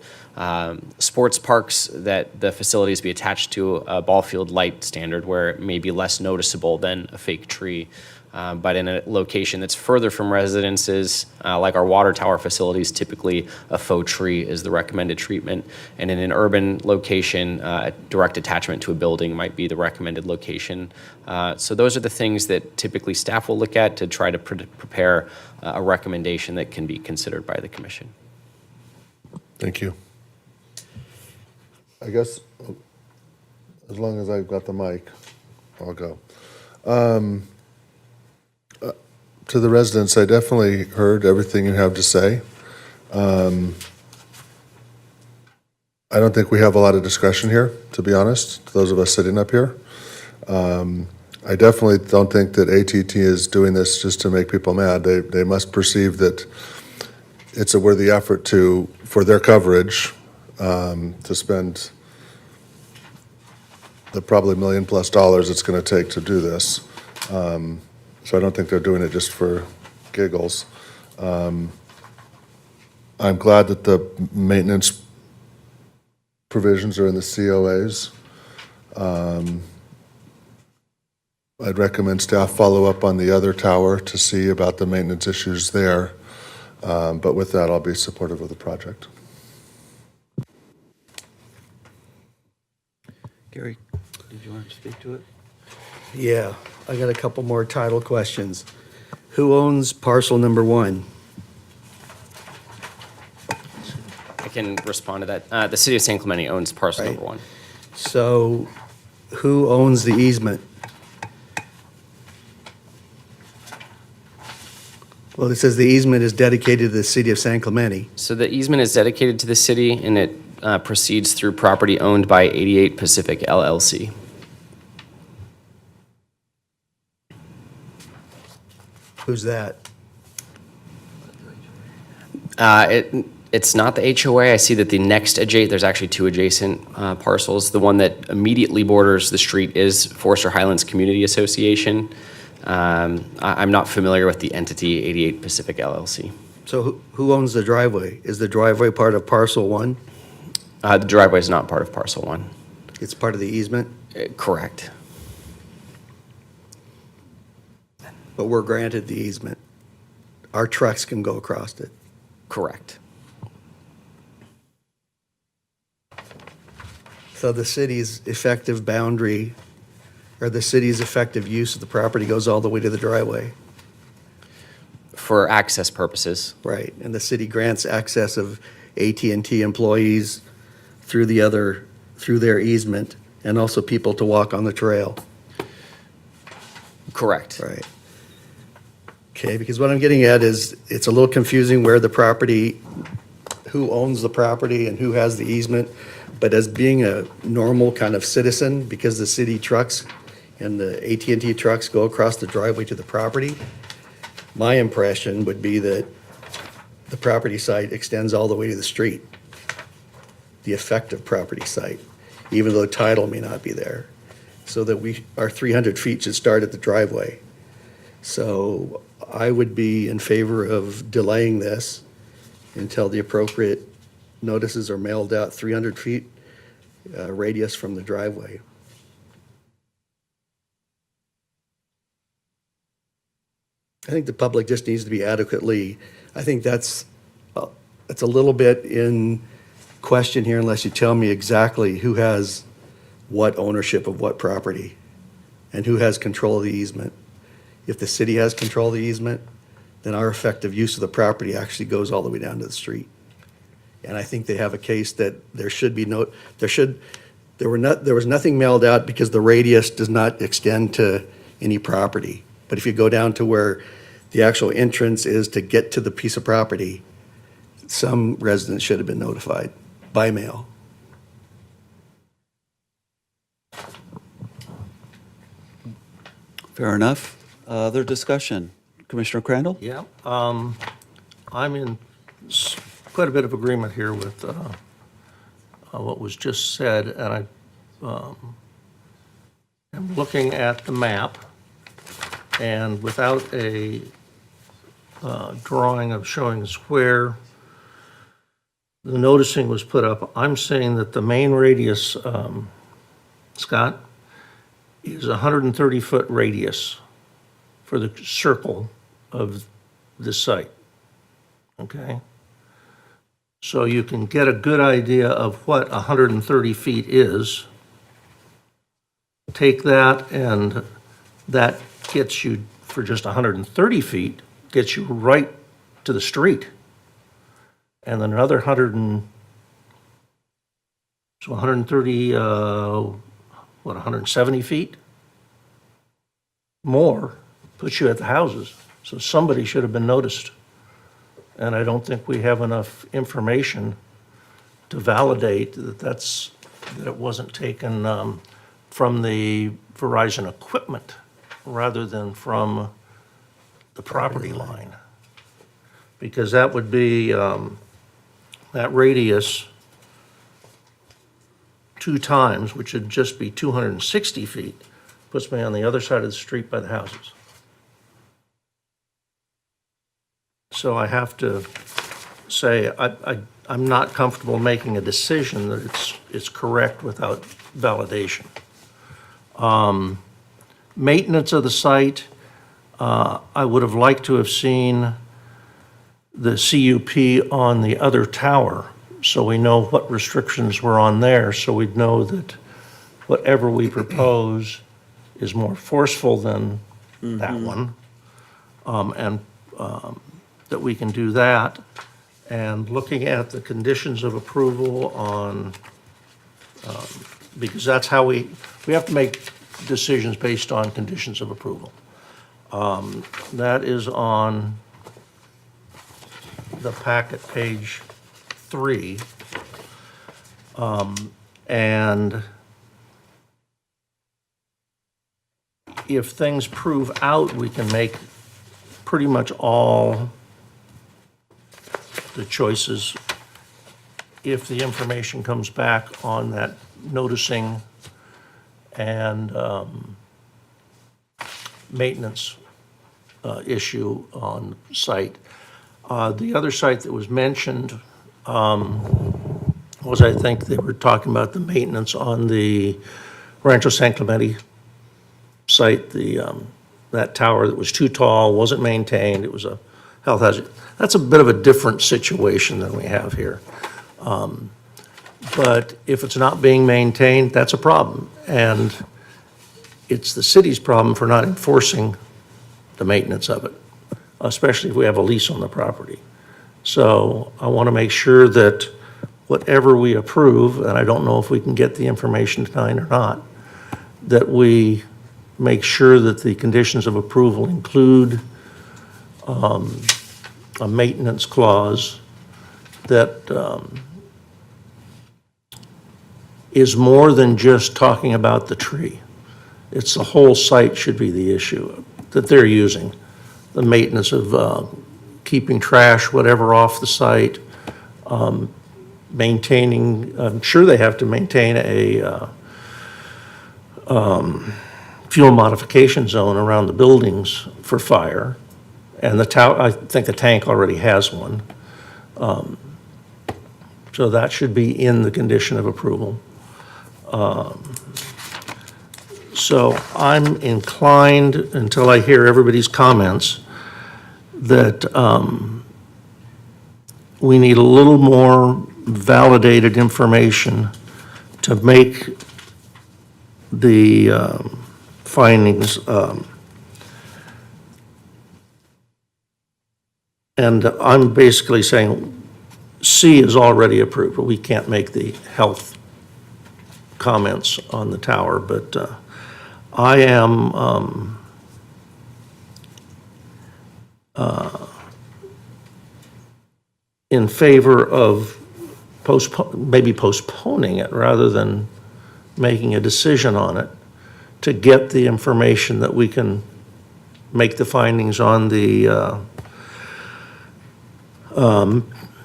sports parks, that the facilities be attached to a ball field light standard where it may be less noticeable than a fake tree. But in a location that's further from residences, like our water tower facilities, typically a faux tree is the recommended treatment. And in an urban location, direct attachment to a building might be the recommended location. So those are the things that typically staff will look at to try to prepare a recommendation that can be considered by the commission. Thank you. I guess, as long as I've got the mic, I'll go. To the residents, I definitely heard everything you have to say. I don't think we have a lot of discretion here, to be honest, to those of us sitting up here. I definitely don't think that AT&T is doing this just to make people mad. They must perceive that it's a worthy effort for their coverage, to spend the probably $1 million+ it's going to take to do this. So I don't think they're doing it just for giggles. I'm glad that the maintenance provisions are in the COAs. I'd recommend staff follow up on the other tower to see about the maintenance issues there. But with that, I'll be supportive of the project. Gary, did you want to speak to it? Yeah, I got a couple more title questions. Who owns parcel number 1? I can respond to that. The city of San Clemente owns parcel number 1. So who owns the easement? Well, it says the easement is dedicated to the city of San Clemente. So the easement is dedicated to the city, and it proceeds through property owned by 88 Pacific LLC. Who's that? It's not the HOA. I see that the next there's actually two adjacent parcels. The one that immediately borders the street is Forester Highlands Community Association. I'm not familiar with the entity 88 Pacific LLC. So who owns the driveway? Is the driveway part of parcel one? The driveway is not part of parcel one. It's part of the easement, Correct. but we're granted the easement. Our trucks can go across it. Correct. So the city's effective boundary, or the city's effective use of the property goes all the way to the driveway. For access purposes. Right, and the city grants access of AT&T employees through their easement, and also people to walk on the trail. Correct. Right. Okay, because what I'm getting at is, it's a little confusing where the property, who owns the property and who has the easement. But as being a normal kind of citizen, because the city trucks and the AT&T trucks go across the driveway to the property, my impression would be that the property site extends all the way to the street, the effective property site, even though title may not be there. So that our 300 feet should start at the driveway. So I would be in favor of delaying this until the appropriate notices are mailed out 300 feet radius from the driveway. I think the public just needs to be adequately, I think that's a little bit in question here unless you tell me exactly who has what ownership of what property and who has control of the easement. If the city has control of the easement, then our effective use of the property actually goes all the way down to the street. And I think they have a case that there was nothing mailed out because the radius does not extend to any property. But if you go down to where the actual entrance is to get to the piece of property, some residents should have been notified by mail. Fair enough. Other discussion? Commissioner Crandall? Yeah, I'm in quite a bit of agreement here with what was just said, and I am looking at the map, and without a drawing of showing where the noticing was put up, I'm saying that the main radius, Scott, is a 130-foot radius for the circle of the site, okay? So you can get a good idea of what 130 feet is. Take that, and that gets you, for just 130 feet, gets you right to the street. And then another 130, 170 feet? More puts you at the houses. So somebody should have been noticed. And I don't think we have enough information to validate that it wasn't taken from the Verizon equipment rather than from the property line. Because that would be, that radius 2 times, which would just be 260 feet, puts me on the other side of the street by the houses. So I have to say, I'm not comfortable making a decision that it's correct without validation. Maintenance of the site, I would have liked to have seen the CUP on the other tower, so we know what restrictions were on there, so we'd know that whatever we propose is more forceful than that one. And that we can do that. And looking at the conditions of approval on, because that's how we have to make decisions based on conditions of approval. That is on the packet, page 3. And if things prove out, we can make pretty much all the choices if the information comes back on that noticing and maintenance issue on site. The other site that was mentioned was, I think they were talking about the maintenance on the Rancho San Clemente site, that tower that was too tall, wasn't maintained, it was a health hazard. That's a bit of a different situation than we have here. But if it's not being maintained, that's a problem. And it's the city's problem for not enforcing the maintenance of it, especially if we have a lease on the property. So I want to make sure that whatever we approve, and I don't know if we can get the information tonight or not, that we make sure that the conditions of approval include a maintenance clause that is more than just talking about the tree. It's the whole site should be the issue that they're using. The maintenance of keeping trash, whatever, off the site, maintaining, I'm sure they have to maintain a fuel modification zone around the buildings for fire. And the tower, I think the tank already has one. So that should be in the condition of approval. So I'm inclined, until I hear everybody's comments, that we need a little more validated information to make the findings. And I'm basically saying C is already approved, but we can't make the health comments on the tower, but I am in favor of maybe postponing it rather than making a decision on it, to get the information that we can make the findings on the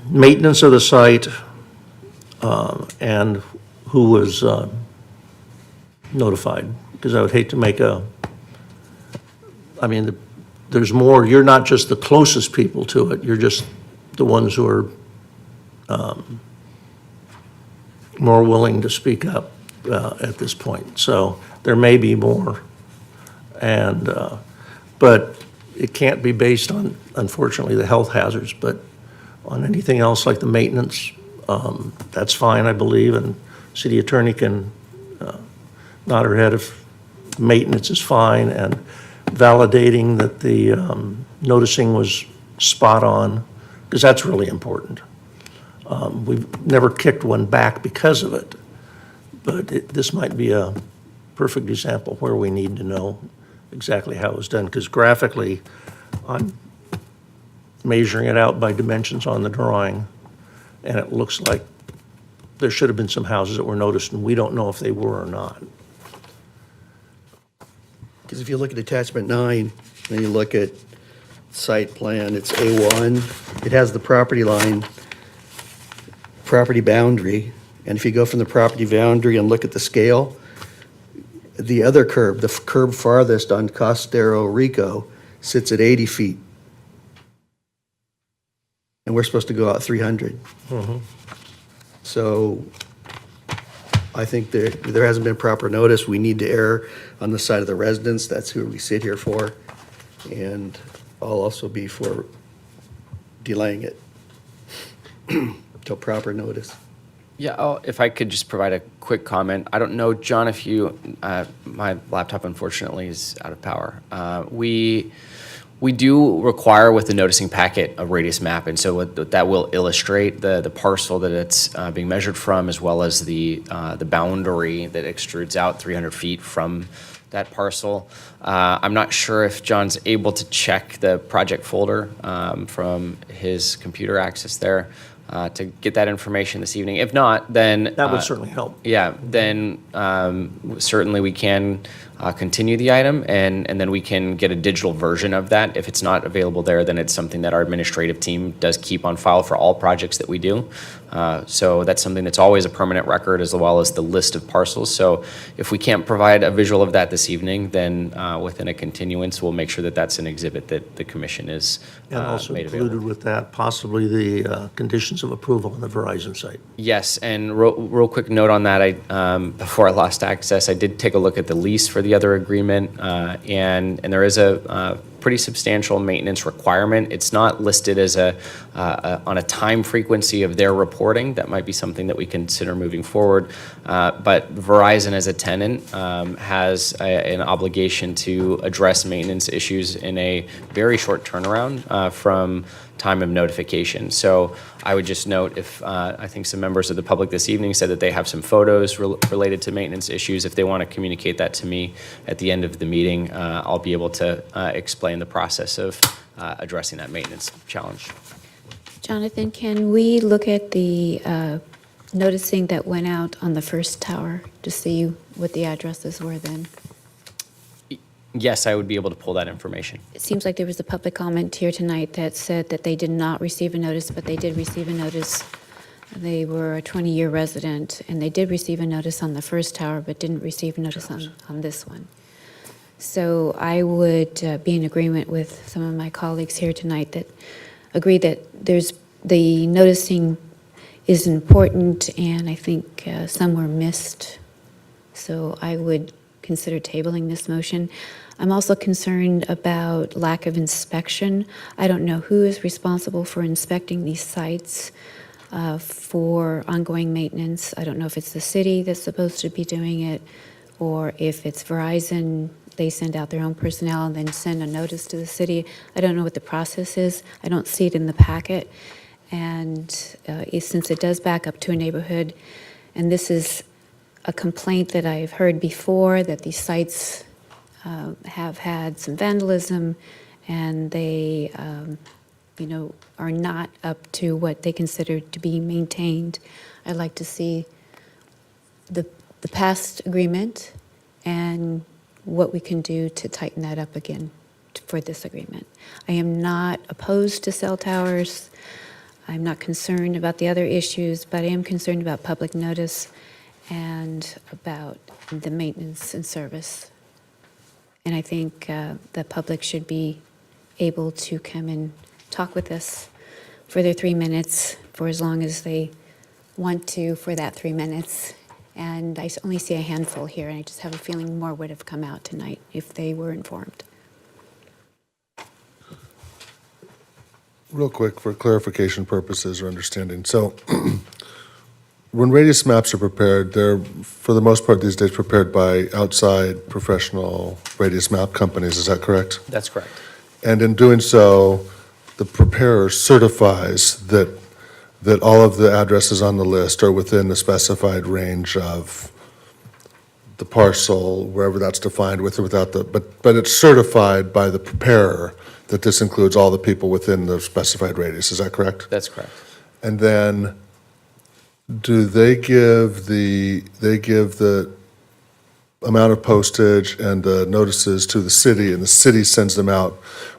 maintenance of the site and who was notified. Because I would hate to make there's more, you're not just the closest people to it, you're just the ones who are more willing to speak up at this point. So there may be more. And, but it can't be based on, unfortunately, the health hazards, but on anything else like the maintenance, that's fine, I believe, and city attorney can nod her head if maintenance is fine, and validating that the noticing was spot on, because that's really important. We've never kicked one back because of it, but this might be a perfect example where we need to know exactly how it was done, because graphically, I'm measuring it out by dimensions on the drawing, and it looks like there should have been some houses that were noticed, and we don't know if they were or not. Because if you look at attachment 9, and you look at site plan, it's A1. It has the property line, property boundary, and if you go from the property boundary and look at the scale, the other curb, the curb farthest on Costero Rico, sits at 80 feet. And we're supposed to go out 300. So I think there hasn't been proper notice. We need to err on the side of the residents. That's who we sit here for. And I'll also be for delaying it till proper notice. Yeah, if I could just provide a quick comment. I don't know, John, if you, my laptop unfortunately is out of power. We We do require with the noticing packet a radius map, and so that will illustrate the parcel that it's being measured from, as well as the boundary that extrudes out 300 feet from that parcel. I'm not sure if John's able to check the project folder from his computer access there to get that information this evening. If not, then That would certainly help. yeah, then certainly we can continue the item, and then we can get a digital version of that. If it's not available there, then it's something that our administrative team does keep on file for all projects that we do. So that's something that's always a permanent record, as well as the list of parcels. So if we can't provide a visual of that this evening, then within a continuance, we'll make sure that that's an exhibit that the commission is And also made available. included with that, possibly the conditions of approval on the Verizon site. Yes, and real quick note on that, before I lost access, I did take a look at the lease for the other agreement, and there is a pretty substantial maintenance requirement. It's not listed as on a time frequency of their reporting. That might be something that we consider moving forward. But Verizon as a tenant has an obligation to address maintenance issues in a very short turnaround from time of notification. So I would just note, if I think some members of the public this evening said that they have some photos related to maintenance issues, if they want to communicate that to me at the end of the meeting, I'll be able to explain the process of addressing that maintenance challenge. Jonathan, can we look at the noticing that went out on the first tower to see what the addresses were then? Yes, I would be able to pull that information. It seems like there was a public comment here tonight that said that they did not receive a notice, but they did receive a notice. They were a 20-year resident, and they did receive a notice on the first tower, but didn't receive a notice on this one. So I would be in agreement with some of my colleagues here tonight that agree that the noticing is important, and I think some were missed. So I would consider tabling this motion. I'm also concerned about lack of inspection. I don't know who is responsible for inspecting these sites for ongoing maintenance. I don't know if it's the city that's supposed to be doing it, or if it's Verizon. They send out their own personnel and then send a notice to the city. I don't know what the process is. I don't see it in the packet. And since it does back up to a neighborhood, and this is a complaint that I've heard before, that these sites have had some vandalism, and they, are not up to what they consider to be maintained. I'd like to see the past agreement and what we can do to tighten that up again for this agreement. I am not opposed to cell towers. I'm not concerned about the other issues, but I am concerned about public notice and about the maintenance and service. And I think the public should be able to come and talk with us for their 3 minutes, for as long as they want to for that 3 minutes. And I only see a handful here, and I just have a feeling more would have come out tonight if they were informed. Real quick, for clarification purposes or understanding. So when radius maps are prepared, they're, for the most part these days, prepared by outside professional radius map companies. Is that correct? That's correct. And in doing so, the preparer certifies that all of the addresses on the list are within the specified range of the parcel, wherever that's defined, with or without but it's certified by the preparer that this includes all the people within the specified radius. Is that correct? That's correct. And then, do they give the amount of postage and the notices to the city, and the city sends them out,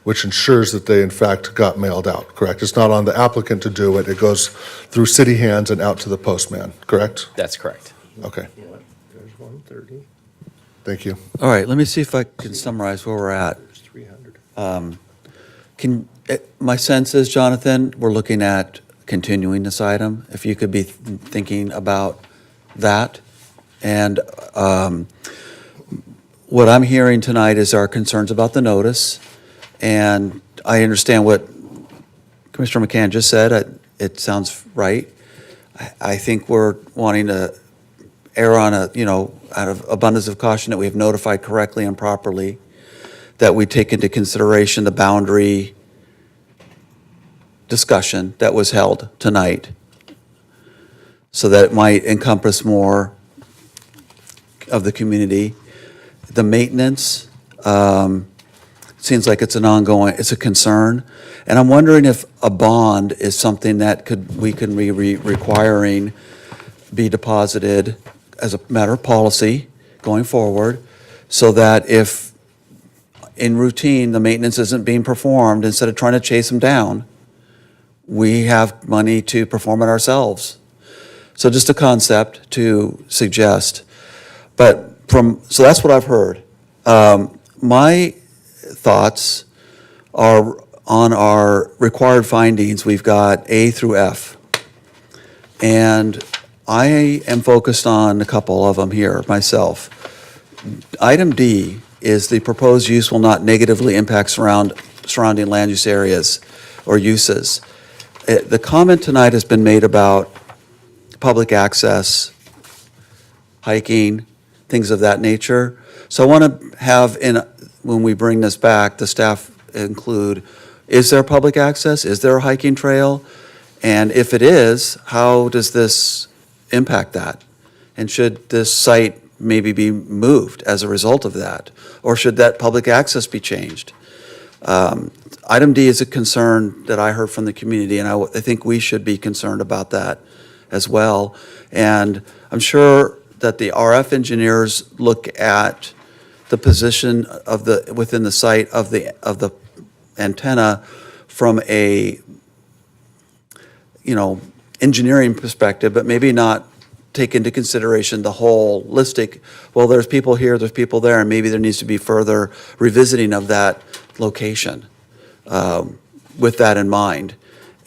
which ensures that they in fact got mailed out, correct? It's not on the applicant to do it, it goes through city hands and out to the postman, correct? That's correct. Okay, There's 130, thank you. All right, let me see if I can summarize where we're at. there's 300. My sense is, Jonathan, we're looking at continuing this item. If you could be thinking about that. And what I'm hearing tonight is our concerns about the notice. And I understand what Commissioner McCann just said. It sounds right. I think we're wanting to err on out of abundance of caution, that we have notified correctly and properly. that we take into consideration the boundary discussion that was held tonight, so that it might encompass more of the community. The maintenance, seems like it's it's a concern. And I'm wondering if a bond is something that we can be requiring be deposited as a matter of policy going forward, so that if in routine the maintenance isn't being performed, instead of trying to chase them down, we have money to perform it ourselves. So just a concept to suggest. So that's what I've heard. My thoughts are on our required findings. We've got A through F. And I am focused on a couple of them here myself. Item D is the proposed use will not negatively impact surrounding land use areas or uses. The comment tonight has been made about public access, hiking, things of that nature. So I want to have, when we bring this back, the staff include, is there public access? Is there a hiking trail? And if it is, how does this impact that? And should this site maybe be moved as a result of that? Or should that public access be changed? Item D is a concern that I heard from the community, and I think we should be concerned about that as well. And I'm sure that the RF engineers look at the position of within the site of the antenna from a engineering perspective, but maybe not take into consideration the holistic, well, there's people here, there's people there, and maybe there needs to be further revisiting of that location with that in mind.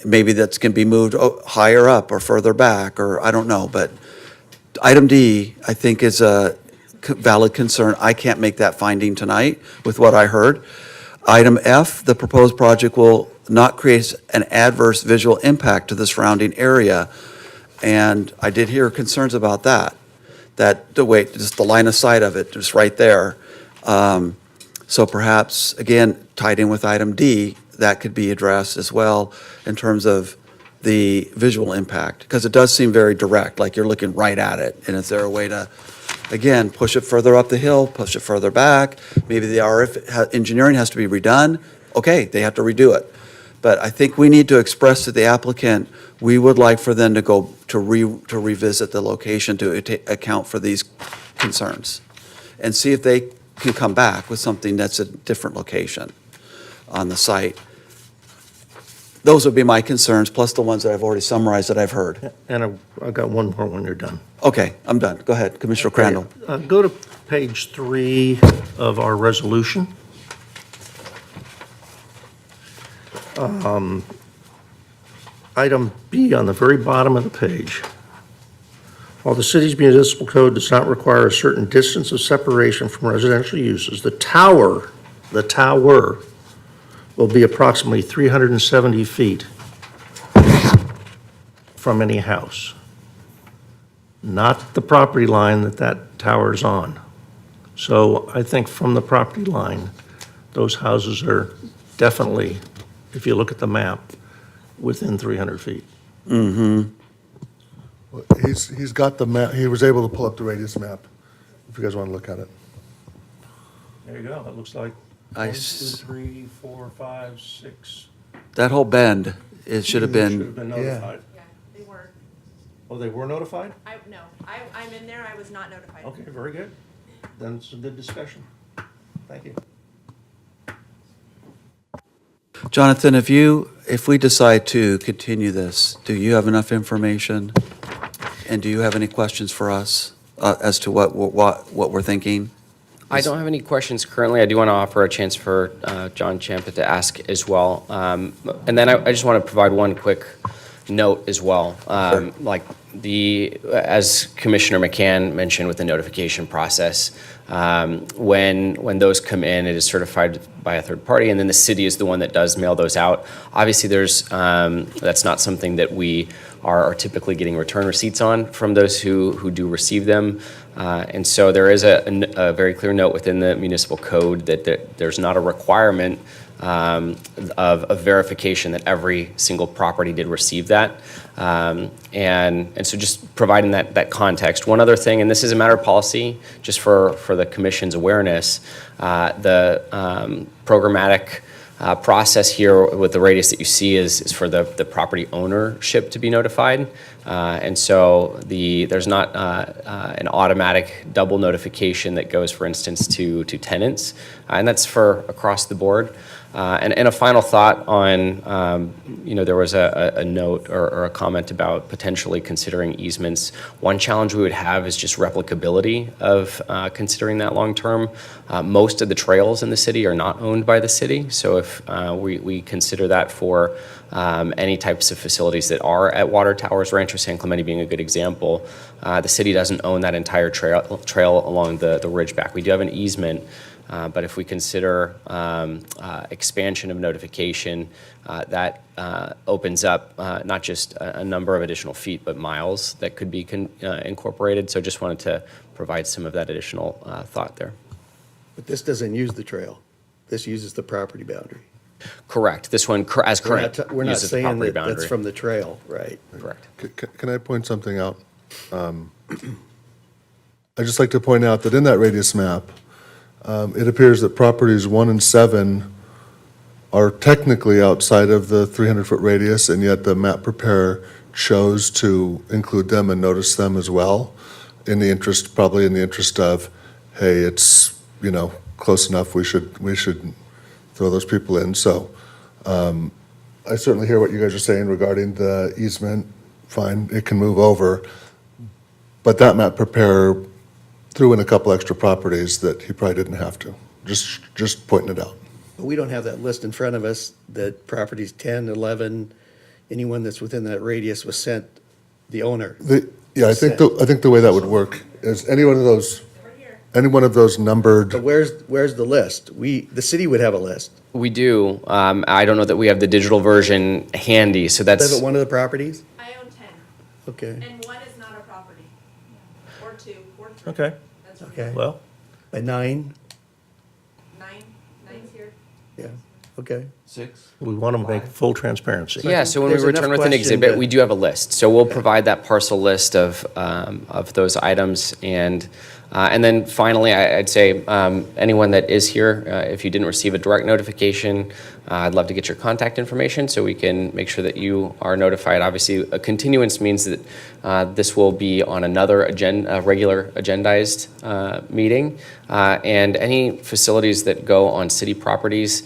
Maybe that can be moved higher up or further back, or I don't know, but item D, I think, is a valid concern. I can't make that finding tonight with what I heard. Item F, the proposed project will not create an adverse visual impact to the surrounding area. And I did hear concerns about that just the line of sight of it, just right there. So perhaps, again, tied in with item D, that could be addressed as well in terms of the visual impact, because it does seem very direct, like you're looking right at it. And is there a way to, again, push it further up the hill, push it further back? Maybe the RF engineering has to be redone. Okay, they have to redo it. But I think we need to express to the applicant, we would like for them to go to revisit the location to account for these concerns and see if they can come back with something that's a different location on the site. Those would be my concerns, plus the ones that I've already summarized that I've heard. And I've got one more when you're done. Okay, I'm done. Go ahead, Commissioner Crandall. Go to page 3 of our resolution. Item B on the very bottom of the page. While the city's municipal code does not require a certain distance of separation from residential uses, the tower will be approximately 370 feet from any house, not the property line that tower is on. So I think from the property line, those houses are definitely, if you look at the map, within 300 feet. Mm-hmm. He's got the map, he was able to pull up the radius map, if you guys want to look at it. There you go. It looks like 1, 2, 3, 4, 5, 6. That whole bend, it should have Should have been, been notified. Yeah, they were. Oh, they were notified? I'm in there, I was not notified. Okay, very good. Then it's a good discussion. Thank you. Jonathan, if we decide to continue this, do you have enough information? And do you have any questions for us as to what we're thinking? I don't have any questions currently. I do want to offer a chance for John Champa to ask as well. And then I just want to provide one quick note as well. Like as Commissioner McCann mentioned with the notification process, when those come in, it is certified by a third party, and then the city is the one that does mail those out. Obviously, that's not something that we are typically getting return receipts on from those who do receive them. And so there is a very clear note within the municipal code that there's not a requirement of verification that every single property did receive that. And so just providing that context. One other thing, and this is a matter of policy, just for the commission's awareness, the programmatic process here with the radius that you see is for the property ownership to be notified. And so there's not an automatic double notification that goes, for instance, to tenants. And that's for across the board. And a final thought on, there was a note or a comment about potentially considering easements. One challenge we would have is just replicability of considering that long term. Most of the trails in the city are not owned by the city. So if we consider that for any types of facilities that are at water towers, Rancho San Clemente being a good example, the city doesn't own that entire trail along the ridgeback. We do have an easement. But if we consider expansion of notification, that opens up not just a number of additional feet, but miles that could be incorporated. So just wanted to provide some of that additional thought there. But this doesn't use the trail. This uses the property boundary. Correct. This one, as current, We're not uses the saying property that boundary. that's from the trail, right? Correct. Can I point something out? I'd just like to point out that in that radius map, it appears that properties 1 and 7 are technically outside of the 300-foot radius, and yet the map preparer chose to include them and notice them as well, probably in the interest of, hey, it's, close enough, we should throw those people in. So I certainly hear what you guys are saying regarding the easement. Fine, it can move over. But that map preparer threw in a couple extra properties that he probably didn't have to. Just pointing it out. But we don't have that list in front of us, that properties 10, 11, anyone that's within that radius was sent the owner. I think the way that would work is any one of those numbered. But where's the list? The city would have a list. We do. I don't know that we have the digital version handy, so that's. Is it one of the properties? I own 10, Okay, and one is not a property, or 2, or 3. Okay, That's okay. well, By 9? 9's here. Yeah, okay. we want to make full transparency. Yeah, so when we There's enough return with an question exhibit, to- we do have a list. So we'll provide that parcel list of those items. And then finally, I'd say anyone that is here, if you didn't receive a direct notification, I'd love to get your contact information so we can make sure that you are notified. Obviously, a continuance means that this will be on another regular agendized meeting. And any facilities that go on city properties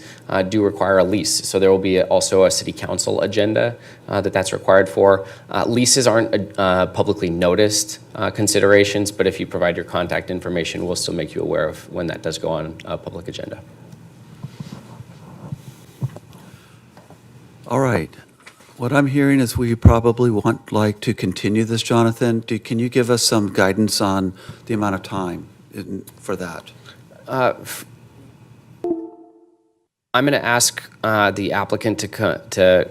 do require a lease. So there will be also a city council agenda that's required for. Leases aren't publicly noticed considerations, but if you provide your contact information, we'll still make you aware of when that does go on a public agenda. All right. What I'm hearing is we probably like to continue this, Jonathan. Can you give us some guidance on the amount of time for that? I'm going to ask the applicant to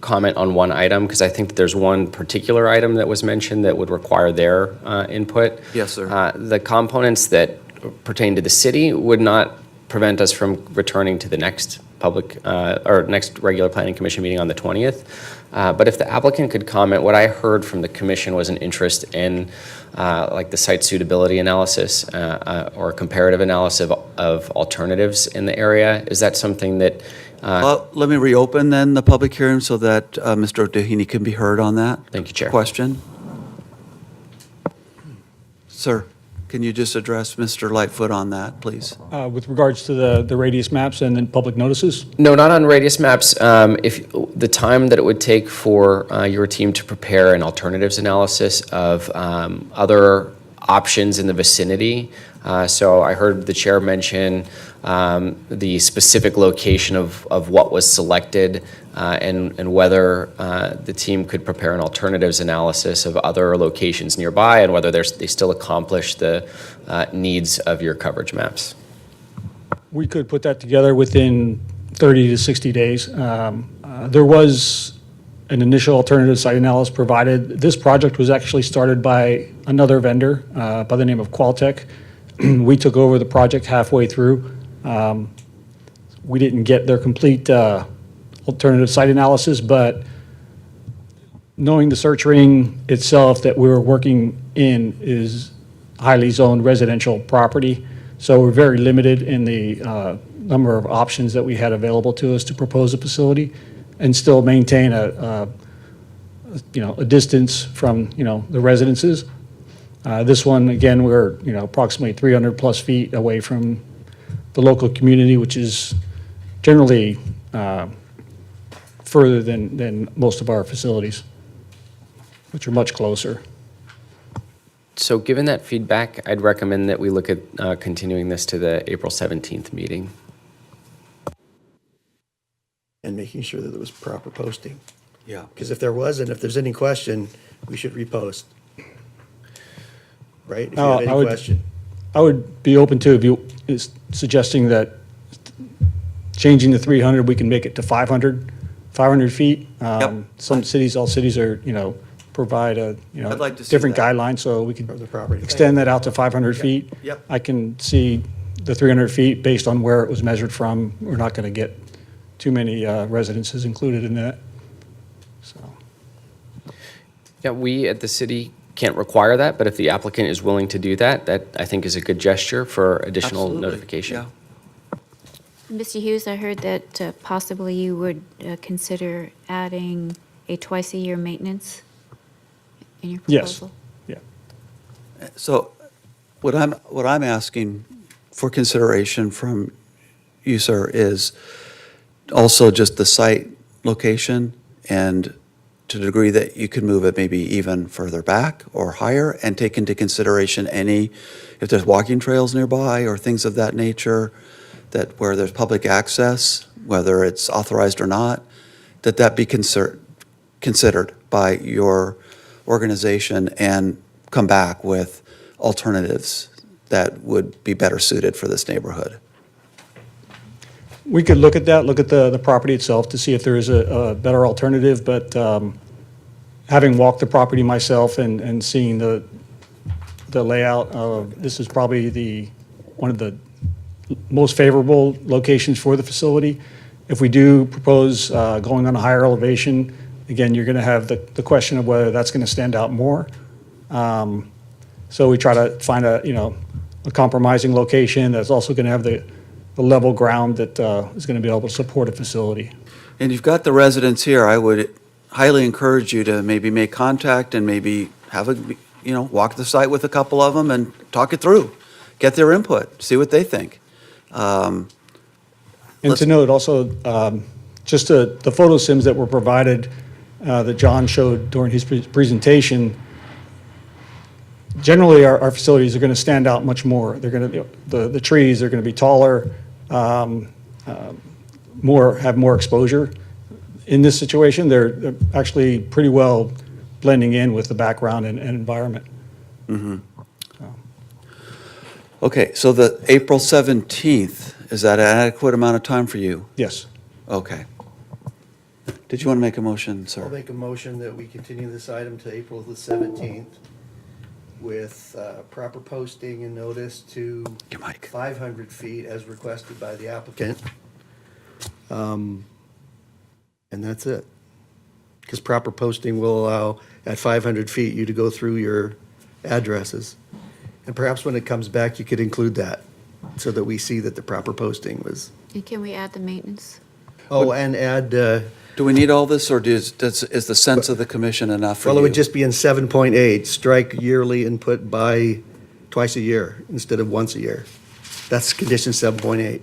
comment on one item, because I think that there's one particular item that was mentioned that would require their input. Yes, sir. The components that pertain to the city would not prevent us from returning to the next next regular planning commission meeting on the 20th. But if the applicant could comment, what I heard from the commission was an interest in like the site suitability analysis or comparative analysis of alternatives in the area. Is that something that Let me reopen then the public hearing so that Mr. Doheny can be heard on that. Thank you, Chair. Question? Sir, can you just address Mr. Lightfoot on that, please? With regards to the radius maps and then public notices? No, not on radius maps. If the time that it would take for your team to prepare an alternatives analysis of other options in the vicinity. So I heard the chair mention the specific location of what was selected and whether the team could prepare an alternatives analysis of other locations nearby and whether they still accomplish the needs of your coverage maps. We could put that together within 30 to 60 days. There was an initial alternative site analysis provided. This project was actually started by another vendor by the name of Qualtech. We took over the project halfway through. We didn't get their complete alternative site analysis, but knowing the search ring itself that we were working in is highly zoned residential property, so we're very limited in the number of options that we had available to us to propose a facility and still maintain a distance from, the residences. This one, again, we're, approximately 300-plus feet away from the local community, which is generally further than most of our facilities, which are much closer. So given that feedback, I'd recommend that we look at continuing this to the April 17th meeting. And making sure that there was proper posting. Yeah. Because if there wasn't, if there's any question, we should repost. Right? If you have any question. I would be open to, if you, is suggesting that changing the 300, we can make it to 500 feet. Some cities, all cities are, provide a, I'd like to see different that. guidelines, so we could Of the property. extend that out to 500 feet. Yep. I can see the 300 feet based on where it was measured from. We're not going to get too many residences included in that, so. Yeah, we at the city can't require that, but if the applicant is willing to do that, that I think is a good gesture for additional Absolutely. notification. Yeah. Mr. Hughes, I heard that possibly you would consider adding a twice-a-year maintenance in your Yes. proposal? Yeah. So what I'm asking for consideration from you, sir, is also just the site location and to the degree that you could move it maybe even further back or higher and take into consideration if there's walking trails nearby or things of that nature, that where there's public access, whether it's authorized or not, that be considered by your organization and come back with alternatives that would be better suited for this neighborhood. We could look at that, look at the property itself to see if there is a better alternative, but having walked the property myself and seeing the layout, this is probably one of the most favorable locations for the facility. If we do propose going on a higher elevation, again, you're going to have the question of whether that's going to stand out more. So we try to find a compromising location that's also going to have the level ground that is going to be able to support a facility. And you've got the residents here. I would highly encourage you to maybe make contact and maybe have walk the site with a couple of them and talk it through. Get their input, see what they think. And to note also, just the photo sims that were provided that John showed during his presentation, generally our facilities are going to stand out much more. They're going to the trees are going to be taller, have more exposure. In this situation, they're actually pretty well blending in with the background and environment. Mm-hmm. Okay, so the April 17th, is that an adequate amount of time for you? Yes. Okay. Did you want to make a motion, I'll sir? make a motion that we continue this item to April the 17th with proper posting and notice to 500 feet as requested by the applicant. And that's it. Because proper posting will allow, at 500 feet, you to go through your addresses. And perhaps when it comes back, you could include that, so that we see that the proper posting was. And can we add the maintenance? Oh, and add, Do we need all this, or is the sense of the commission enough for you? well, it would just be in 7.8, strike yearly and put by twice a year instead of once a year. That's condition 7.8.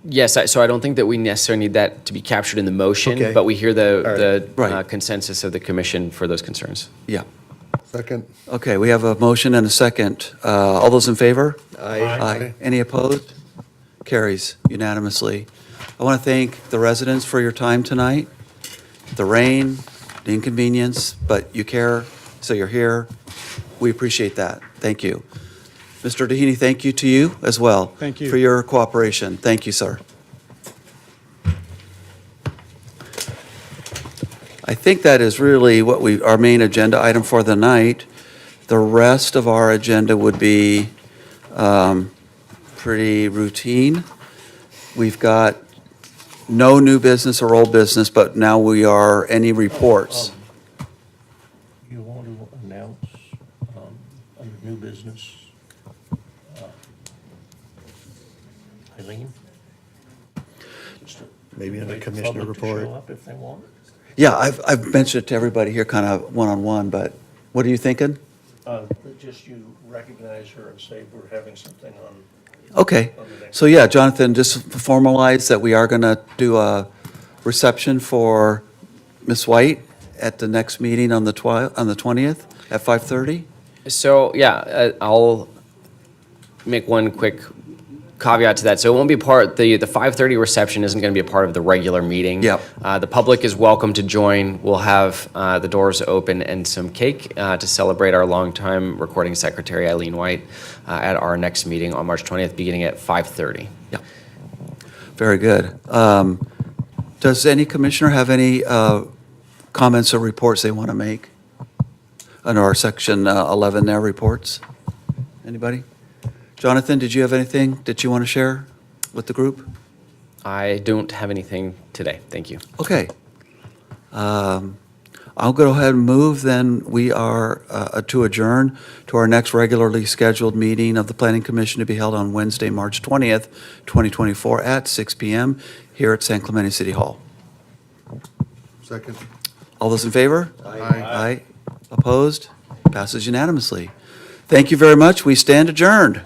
Yes, so I don't think that we necessarily need that to be captured in the motion, Okay. but we hear the Right. consensus of the commission for those concerns. Yeah. Second. Okay, we have a motion and a second. All those in favor? Aye. Any opposed? Carries unanimously. I want to thank the residents for your time tonight. The rain, the inconvenience, but you care, so you're here. We appreciate that. Thank you. Mr. Doheny, thank you to you as well. Thank you. For your cooperation. Thank you, sir. I think that is really what our main agenda item for the night. The rest of our agenda would be pretty routine. We've got no new business or old business, but now we are, any reports? You want to announce under new business? Eileen? Maybe under Wait for commissioner public to report. show up if they want. Yeah, I've mentioned it to everybody here, kind of one-on-one, but what are you thinking? Just you recognize her and say we're having something on. Okay, on the next- so yeah, Jonathan, just formalize that we are going to do a reception for Ms. White at the next meeting on the 20th at 5:30? So, yeah, I'll make one quick caveat to that. So it won't be the 5:30 reception isn't going to be a part of the regular meeting. Yep. The public is welcome to join. We'll have the doors open and some cake to celebrate our longtime recording secretary, Eileen White, at our next meeting on March 20th, beginning at 5:30. Yeah. Very good. Does any commissioner have any comments or reports they want to make under our section 11 there, reports? Anybody? Jonathan, did you have anything that you want to share with the group? I don't have anything today. Thank you. Okay. I'll go ahead and move, then we are to adjourn to our next regularly scheduled meeting of the Planning Commission to be held on Wednesday, March 20th, 2024 at 6 PM here at San Clemente City Hall. Second. All those in favor? Aye. Aye. Opposed? Passes unanimously. Thank you very much. We stand adjourned.